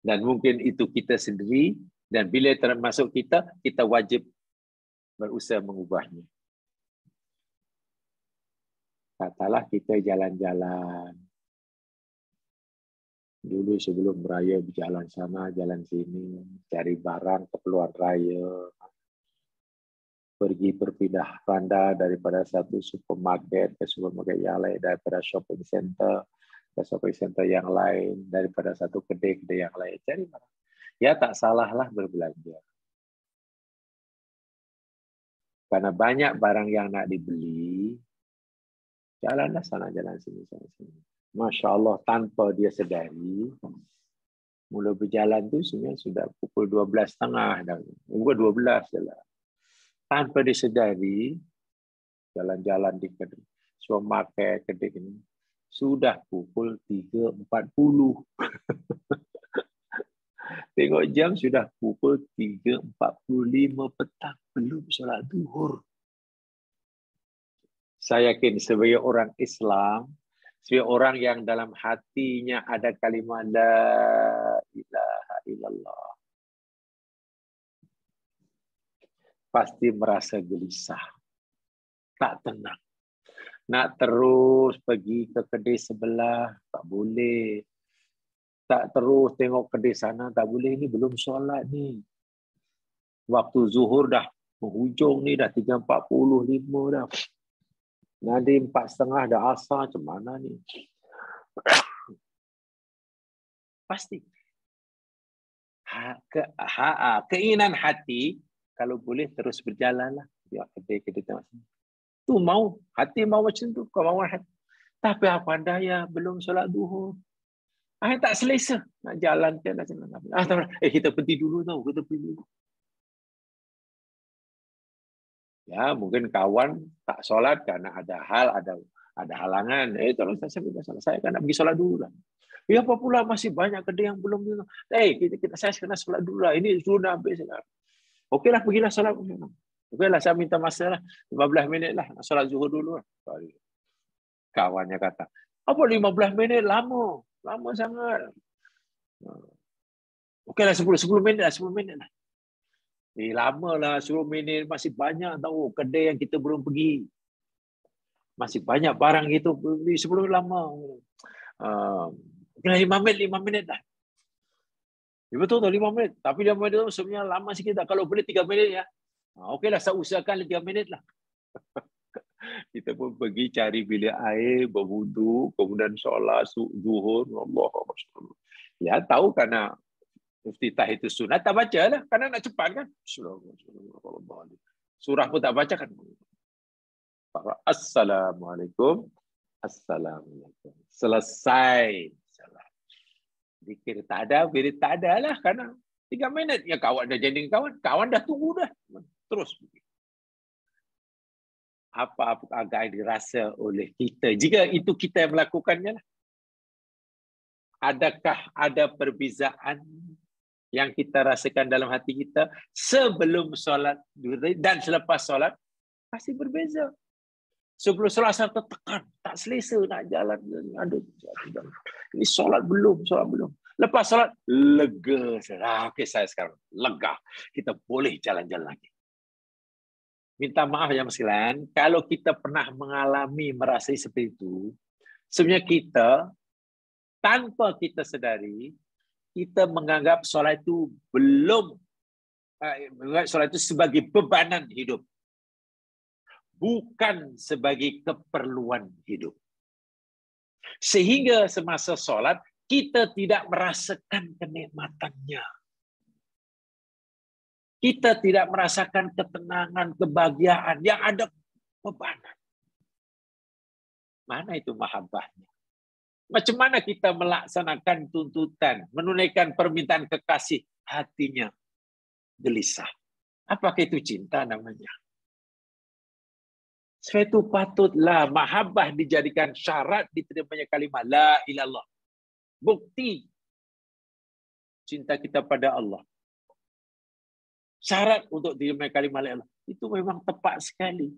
Dan mungkin itu kita sendiri, dan bila termasuk kita, kita wajib berusaha mengubahnya. Katalah kita jalan-jalan. Dulu sebelum raya berjalan sana, jalan sini, cari barang keperluan raya. Pergi berpindah randa daripada satu supermarket ke supermarket yang lain, daripada shopping center ke shopping center yang lain, daripada satu kedai-kedai yang lain. Cari barang. Ya tak salahlah berbelanja. Karena banyak barang yang nak dibeli, Jalanlah sana, jalan sini, sana sini. Masya Allah, tanpa dia sedari, mula berjalan tu sebenarnya sudah pukul 12.30 dah. Pukul 12 je lah. Tanpa dia sedari, jalan-jalan di supermarket, kedai ini, sudah pukul 3.40. Tengok jam sudah pukul 3.45 petang. Belum solat zuhur. Saya yakin sebagai orang Islam, sebagai orang yang dalam hatinya ada kalimat la ilaha illallah, pasti merasa gelisah, tak tenang. Nak terus pergi ke kedai sebelah, tak boleh. Tak terus tengok kedai sana, tak boleh. Ini belum solat ni. Waktu zuhur dah penghujung ni, dah 3.45 dah. Nanti 4.30 dah asar, macam mana ni? Pasti. Keinginan hati, kalau boleh terus berjalanlah. Biar kedai-kedai tengok sini. Tu mau, hati mau macam tu, kemauan hati. Tapi apa daya, belum solat zuhur. Tak selesa nak jalan ke nak jalan. Kita pergi dulu tau, kita pergi dulu. Ya, mungkin kawan tak solat kerana ada hal, ada halangan. Tolong saya kan nak pergi solat dulu lah. Ya, apa pula masih banyak kedai yang belum. Saya kena solat dulu lah. Ini sudah habis lah. Okeylah, pergilah solat. Okeylah, saya minta masa lah. 15 minit lah. Nak solat zuhur dulu lah. Kawannya kata, apa 15 minit? Lama. Lama sangat. Okeylah, 10 minit lah. 10 minit lah. Lama lah 10 minit. Masih banyak tahu kedai yang kita belum pergi. Masih banyak barang kita beli sebelum lama. Okeylah, 5 minit lah. Ya, betul tu 5 minit. Tapi 5 minit tu sebenarnya lama sikit tak. Kalau boleh 3 minit ya. Okeylah, saya usahakan 3 minit lah. Kita pun pergi cari bilik air, berwudu, kemudian solat zuhur. Allahu Akbar. Ya, tahu kerana iftitah itu sunat, tak baca lah. Kerana nak cepat kan. Surah pun tak baca kan. Assalamualaikum. Assalamualaikum. Selesai. Zikir tak ada, bilik tak ada lah. Kerana 3 minit. Ya, kawan dah jadi kawan. Kawan dah tunggu dah. Terus. Apa agak dirasa oleh kita. Jika itu kita yang melakukannya lah. Adakah ada perbezaan yang kita rasakan dalam hati kita sebelum solat dan selepas solat? Pasti berbeza. Sebelum solat saya tertekan, tak selesa nak jalan. Aduh, ini solat belum. Lepas solat, lega. Okey, saya sekarang lega. Kita boleh jalan-jalan lagi. Minta maaf ya Mas sekalian, kalau kita pernah mengalami merasai seperti itu, sebenarnya kita tanpa kita sedari, kita menganggap solat itu solat itu sebagai bebanan hidup, bukan sebagai keperluan hidup. Sehingga semasa solat kita tidak merasakan kenikmatannya. Kita tidak merasakan ketenangan, kebahagiaan, yang ada bebanan. Mana itu mahabbahnya? Macam mana kita melaksanakan tuntutan, menunaikan permintaan kekasih, hatinya gelisah. Apakah itu cinta namanya? Sebab itu patutlah mahabbah dijadikan syarat diterimanya kalimat la ilallah. Bukti cinta kita pada Allah. Syarat untuk diterimanya kalimat la ilallah. Itu memang tepat sekali.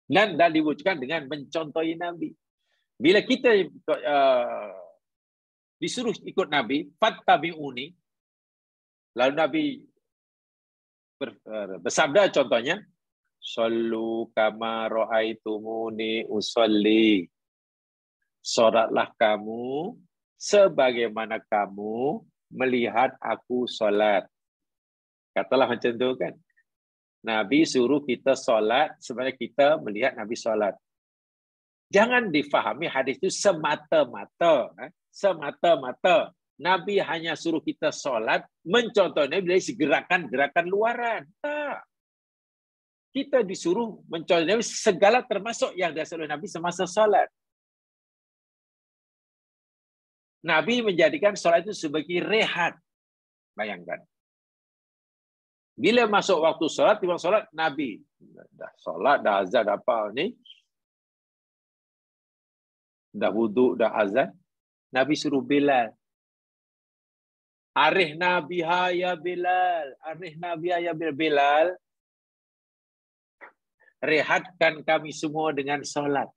Dan diwujudkan dengan mencontohi Nabi. Bila kita disuruh ikut Nabi, fattabi'uni, lalu Nabi bersabda contohnya, sallu kama ra'aitumuni usolli. Solatlah kamu sebagaimana kamu melihat aku solat. Katalah macam tu kan. Nabi suruh kita solat sebenarnya kita melihat Nabi solat. Jangan difahami hadis itu semata-mata. Semata-mata. Nabi hanya suruh kita solat mencontohnya dari gerakan-gerakan luaran. Tak. kita disuruh mencontoh Nabi segala termasuk yang dilakukan oleh Nabi semasa solat. Nabi menjadikan solat itu sebagai rehat. Bayangkan. Bila masuk waktu solat, tiba solat, Nabi dah solat, dah azan, dah apa ni, dah wuduk, dah azan, Nabi suruh Bilal. Arihna biha ya Bilal. Arihna biha ya Bilal. Rehatkan kami semua dengan solat.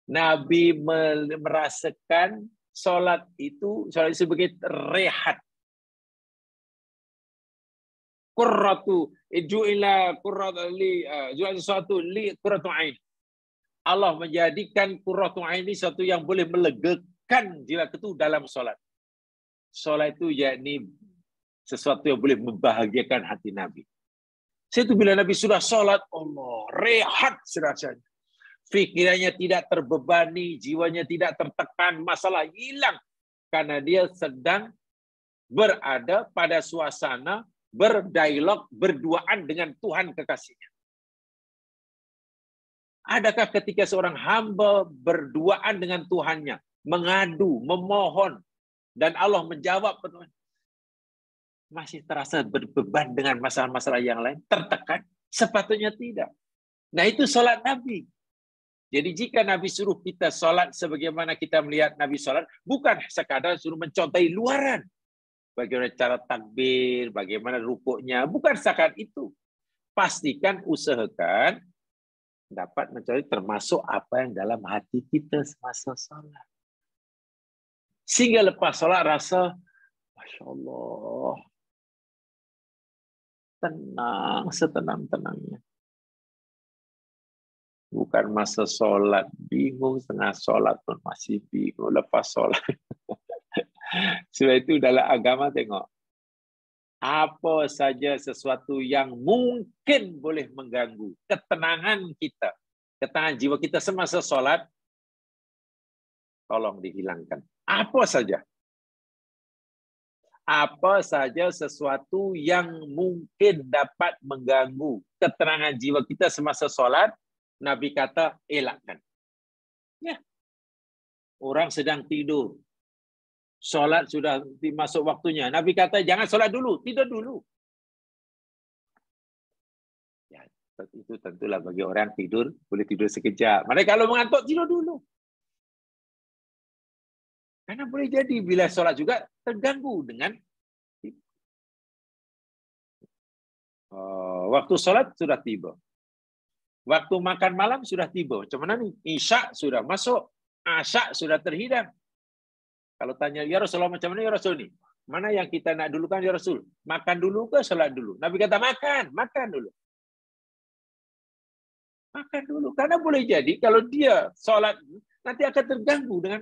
Nabi merasakan solat itu sebagai rehat. Qurratu ju'ila qurratu li ju'ila sesuatu li qurratu ain. Allah menjadikan qurratu ain ini satu yang boleh melegakan jiwa itu dalam solat. Solat itu yakni sesuatu yang boleh membahagiakan hati Nabi. Itu bila Nabi sudah solat, Allah rehat serasanya. Fikirannya tidak terbebani, jiwanya tidak tertekan, masalah hilang. Karena dia sedang berada pada suasana berdialog, berduaan dengan Tuhan kekasihnya. Adakah ketika seorang hamba berduaan dengan Tuhannya, mengadu, memohon, dan Allah menjawab pertanyaan, masih terasa berbeban dengan masalah-masalah yang lain, tertekan? Sepatutnya tidak. Nah, itu solat Nabi. Jadi jika Nabi suruh kita solat sebagaimana kita melihat Nabi solat, bukan sekadar suruh mencontohi luaran. Bagaimana cara takbir, bagaimana rukuknya, bukan sekadar itu. Pastikan, usahakan dapat mencontohi termasuk apa yang dalam hati kita semasa solat. Sehingga lepas solat rasa, Masya Allah, tenang, setenang-tenangnya. Bukan masa solat bingung, setengah solat pun masih bingung, lepas solat. Sebab itu dalam agama tengok, apa saja sesuatu yang mungkin boleh mengganggu ketenangan kita, ketenangan jiwa kita semasa solat, tolong dihilangkan. Apa saja. Apa saja sesuatu yang mungkin dapat mengganggu ketenangan jiwa kita semasa solat, Nabi kata, elakkan. Ya. Orang sedang tidur. Solat sudah masuk waktunya. Nabi kata, jangan solat dulu, tidur dulu. Ya, itu tentulah bagi orang tidur, boleh tidur sekejap. Mereka kalau mengantuk, tidur dulu. Karena boleh jadi bila solat juga terganggu dengan waktu solat sudah tiba. Waktu makan malam sudah tiba. Macam mana nih? Isya sudah masuk. Asya sudah terhidang. Kalau tanya, ya Rasulullah macam mana ya Rasul ni? Mana yang kita nak dulukan ya Rasul? Makan dulu ke solat dulu? Nabi kata makan. Makan dulu. Makan dulu. Karena boleh jadi kalau dia solat nanti akan terganggu dengan.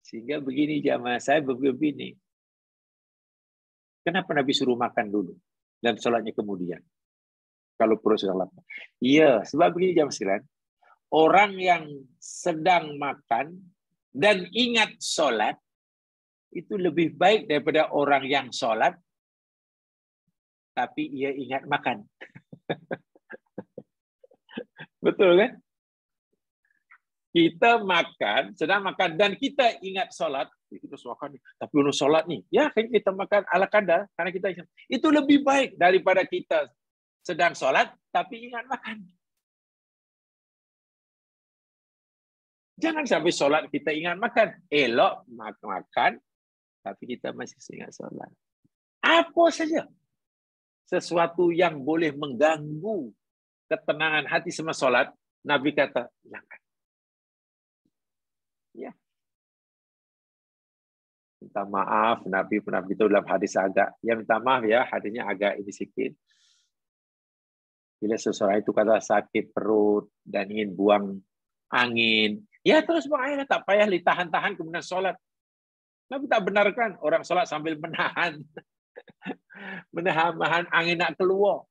Sehingga begini jamaah saya begini. Kenapa Nabi suruh makan dulu dan solatnya kemudian? Kalau perut sudah lapar. Iya, sebab begini jamaah sekalian. Orang yang sedang makan dan ingat solat itu lebih baik daripada orang yang solat tapi ia ingat makan. Betul kan? Kita makan, sedang makan dan kita ingat solat, kita makan, tapi untuk solat ni, ya kita makan ala kadar karena kita ingat. Itu lebih baik daripada kita sedang solat tapi ingat makan. Jangan sampai solat kita ingat makan, elok makan tapi kita masih ingat solat. Apa saja sesuatu yang boleh mengganggu ketenangan hati semasa solat, Nabi kata hilangkan. Ya. Minta maaf, Nabi pernah beritahu dalam hadis agak, ya minta maaf ya, hadisnya agak ini sikit. Bila seseorang itu kata sakit perut dan ingin buang angin, ya terus buang angin, tak payah ditahan-tahan kemudian solat. Nabi tak benarkan orang solat sambil menahan angin nak keluar.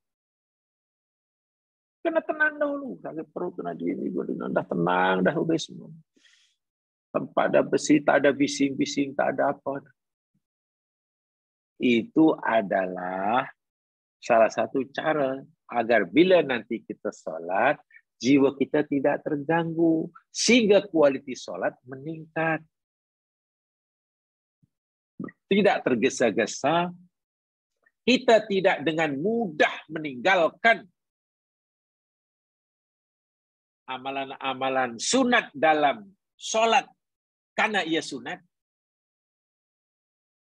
Kena tenang dahulu, sakit perut kena ini, dah tenang, dah udah semua. Tempat ada besi, tak ada bising-bising, tak ada apa. Itu adalah salah satu cara agar bila nanti kita solat, jiwa kita tidak terganggu, sehingga kualiti solat meningkat. Tidak tergesa-gesa, kita tidak dengan mudah meninggalkan amalan-amalan sunat dalam solat karena ia sunat,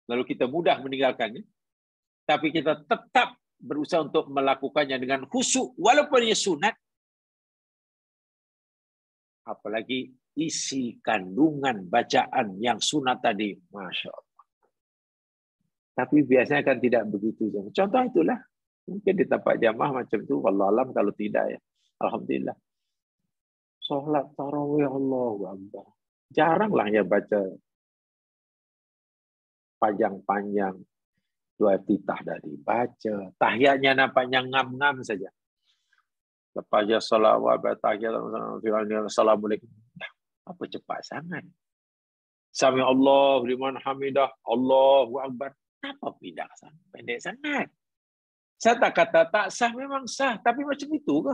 lalu kita mudah meninggalkannya, tapi kita tetap berusaha untuk melakukannya dengan khusyuk walaupun ia sunat. Apalagi isi kandungan bacaan yang sunat tadi, Masya Allah. Tapi biasanya kan tidak begitu. Contoh itulah, mungkin di tempat jamaah macam itu, wallahualam kalau tidak ya, alhamdulillah. Sholat tarawih Allahu Akbar. Jaranglah ya baca panjang-panjang. Dua titah dari baca. Tahiyatnya nampaknya ngam-ngam saja. Lepasnya salawat, bertahiyat, assalamualaikum. Apa cepat sangat. Sami Allah liman hamidah, Allahu Akbar. Kenapa pindah ke sana? Pendek sangat. Saya tak kata tak sah, memang sah. Tapi macam itu ke?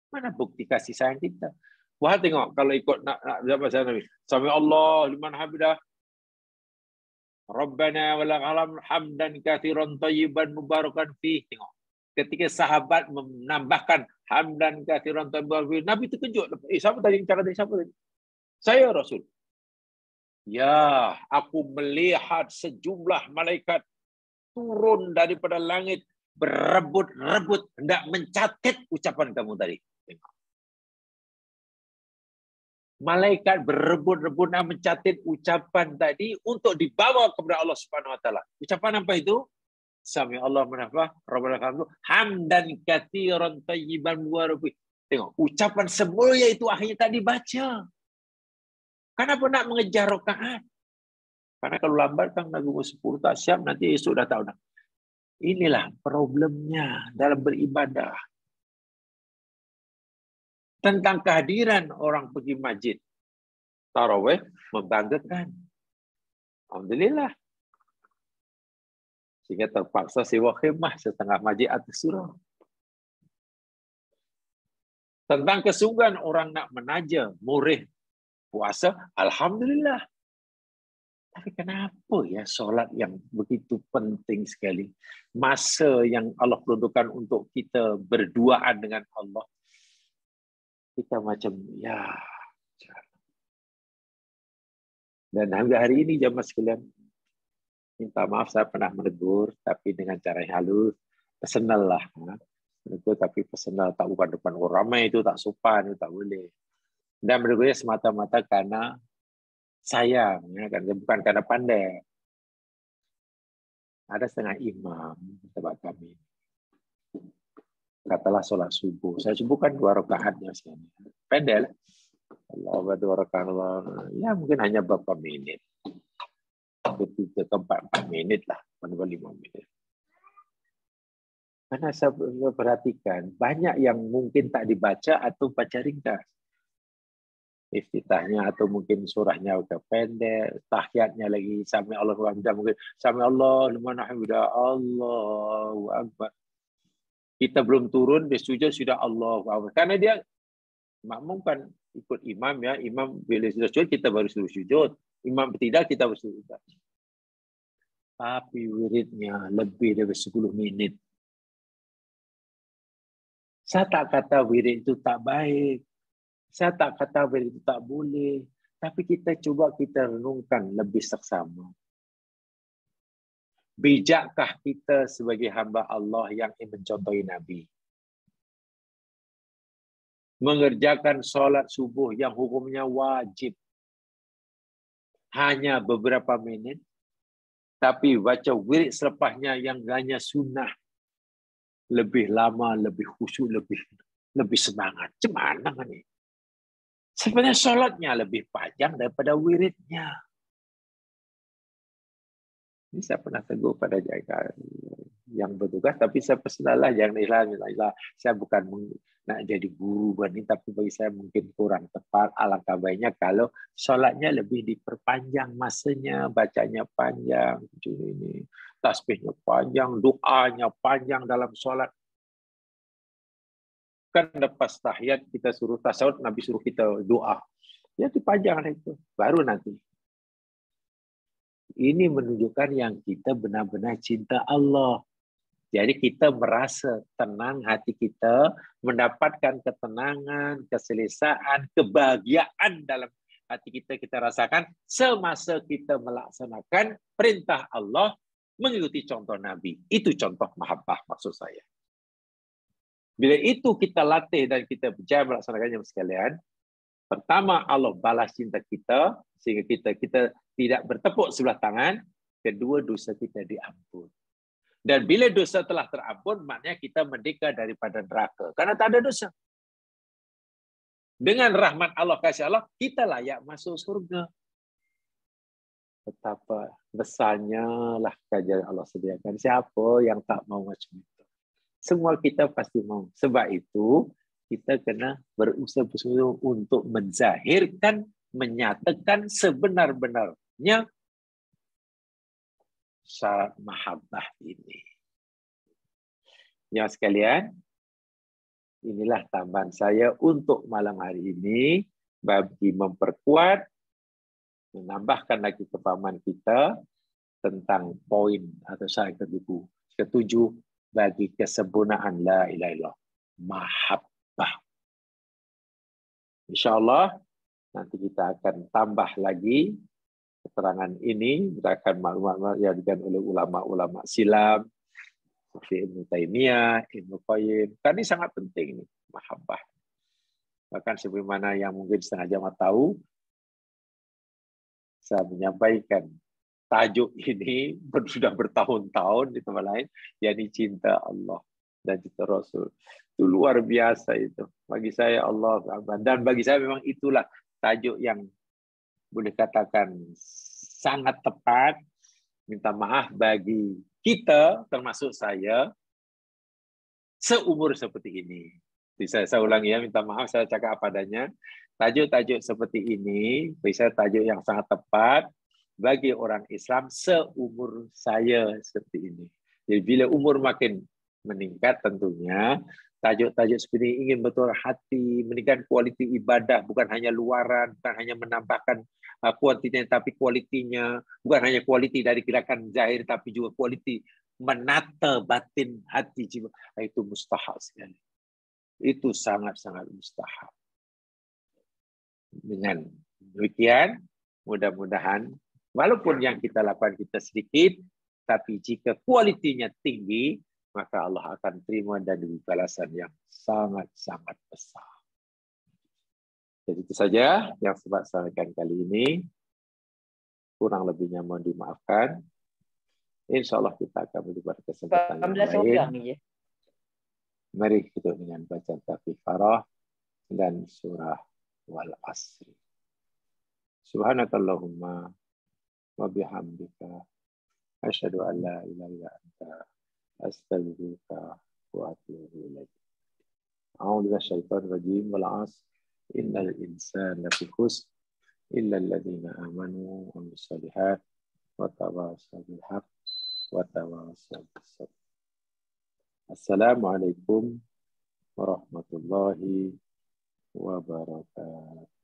Mana bukti kasih sayang kita? Wah, tengok kalau ikut nak bahasa Nabi. Sami Allah liman hamidah. Rabbana wa lakal hamdan katsiran thayyiban mubarakan fih. Tengok. Ketika sahabat menambahkan hamdan katsiran thayyiban fih, Nabi terkejut. Siapa tadi yang cakap tadi? Siapa tadi? Saya Rasul. Ya, aku melihat sejumlah malaikat turun daripada langit berebut-rebut hendak mencatat ucapan kamu tadi. Malaikat berebut-rebut nak mencatat ucapan tadi untuk dibawa kepada Allah Subhanahu Wa Taala. Ucapan apa itu? Sami Allah menafah, Rabbana hamdu, hamdan katsiran thayyiban mubarakan. Tengok, ucapan semulia itu akhirnya tak dibaca. Kenapa nak mengejar rakaat? Karena kalau lambat kan lagu 10 tak siap, nanti esok dah tahu dah. Inilah problemnya dalam beribadah. Tentang kehadiran orang pergi masjid tarawih membanggakan. Alhamdulillah. Sehingga terpaksa sewa khemah setengah masjid atas surau. Tentang kesungguhan orang nak menaja murih puasa, alhamdulillah. Tapi kenapa ya solat yang begitu penting sekali? Masa yang Allah peruntukkan untuk kita berduaan dengan Allah. Kita macam, ya. Dan hari ini jemaah sekalian, minta maaf saya pernah menegur, tapi dengan cara yang halus, personal lah. Menegur tapi personal, tak bukan depan orang ramai itu tak sopan, itu tak boleh. Dan menegurnya semata-mata karena sayang, ya, kan? Bukan karena pandai. Ada setengah imam tempat kami. Katalah solat subuh. Saya subuh kan 2 rakaatnya sekarang. Pendek. Allah 2 rakaat. Ya mungkin hanya beberapa menit. 3 ke 4 menit lah. 5 menit. Karena saya perhatikan banyak yang mungkin tak dibaca atau baca ringkas. Iftitahnya atau mungkin surahnya udah pendek, tahiyatnya lagi sami Allahu Akbar, mungkin sami Allah liman hamidah, Allahu Akbar. Kita belum turun dia sujud sudah Allahu Akbar. Karena dia makmum kan ikut imam ya, imam bila sudah sujud kita baru suruh sujud, imam tidak kita baru sujud. Tapi wiridnya lebih dari 10 menit. Saya tak kata wirid itu tak baik. Saya tak kata itu tak boleh. Tapi kita renungkan lebih seksama. Bijakkah kita sebagai hamba Allah yang ingin mencontohi Nabi? Mengerjakan solat subuh yang hukumnya wajib. Hanya beberapa menit. Tapi baca wirid selepasnya yang hanya sunnah. Lebih lama, lebih khusyuk, lebih semangat. Gimana kan ini? Sebenarnya solatnya lebih panjang daripada wiridnya. Ini saya pernah tegur pada jaga yang bertugas, tapi saya personal lah, jangan ilah. Saya bukan nak jadi guru buat ini, tapi bagi saya mungkin kurang tepat. Alangkah baiknya kalau solatnya lebih diperpanjang masanya, bacanya panjang, ini tasbihnya panjang, doanya panjang dalam solat. Kan lepas tahiyat kita suruh tasawuf, Nabi suruh kita doa. Ya dipanjang itu, baru nanti. Ini menunjukkan yang kita benar-benar cinta Allah. Jadi kita merasa tenang hati kita, mendapatkan ketenangan, keselesaan, kebahagiaan dalam hati kita rasakan semasa kita melaksanakan perintah Allah mengikuti contoh Nabi. Itu contoh mahabbah maksud saya. Bila itu kita latih dan kita berjaya melaksanakannya sekalian, pertama Allah balas cinta kita sehingga kita tidak bertepuk sebelah tangan. Kedua, dosa kita diampun. Dan bila dosa telah terampun, maknanya kita merdeka daripada neraka karena tak ada dosa. Dengan rahmat Allah, kasih Allah, kita layak masuk surga. Betapa besarnya lah kajian Allah sediakan. Siapa yang tak mau macam itu? Semua kita pasti mau. Sebab itu kita kena berusaha untuk menzahirkan, menyatakan sebenar-benarnya syarat mahabbah ini. Ya sekalian, inilah tambahan saya untuk malam hari ini bagi memperkuat, menambahkan lagi kepahaman kita tentang poin atau syarat ketujuh bagi kesempurnaan la ilaha illallah, mahabbah. InsyaAllah nanti kita akan tambah lagi keterangan ini, berdasarkan maklumat yang diberikan oleh ulama-ulama silam seperti Ibnu Taimiyah, Ibnu Qayyim. Tadi sangat penting ini, mahabbah. Bahkan sebagaimana yang mungkin setengah jamaah tahu, saya menyampaikan tajuk ini sudah bertahun-tahun di tempat lain, yakni cinta Allah dan cinta Rasul. Itu luar biasa itu. Bagi saya Allah, dan bagi saya memang itulah tajuk yang boleh katakan sangat tepat. Minta maaf bagi kita, termasuk saya, seumur seperti ini. Jadi saya ulangi ya, minta maaf saya cakap apa adanya. Tajuk-tajuk seperti ini, bagi saya tajuk yang sangat tepat bagi orang Islam seumur saya seperti ini. Jadi bila umur makin meningkat tentunya, tajuk-tajuk seperti ini ingin betul hati, meningkatkan kualiti ibadah, bukan hanya luaran, bukan hanya menambahkan kuantitinya, tapi kualitinya, bukan hanya kualiti dari gerakan zahir, tapi juga kualiti menata batin hati jiwa. Itu mustahil sekali. Itu sangat-sangat mustahil. Dengan demikian, mudah-mudahan walaupun yang kita lakukan kita sedikit, tapi jika kualitinya tinggi, maka Allah akan terima dan diberi balasan yang sangat-sangat besar. Jadi itu saja yang saya sampaikan kali ini. Kurang lebihnya mohon dimaafkan. Insya Allah kita akan berjumpa kesempatan yang lain. Mari kita dengan baca Al-Fatihah dan surah wal asri. Subhanakallahumma wa bihamdika asyhadu an la ilaha illa anta astaghfiruka wa atubu ilaik. A'udzu bisyaitonir rajim wal 'asr innal insana lafi khusr illa alladziina aamanu wa 'amilus shalihaat wa tawassaw bil haqq wa tawassaw bis sabr. Assalamualaikum warahmatullahi wabarakatuh.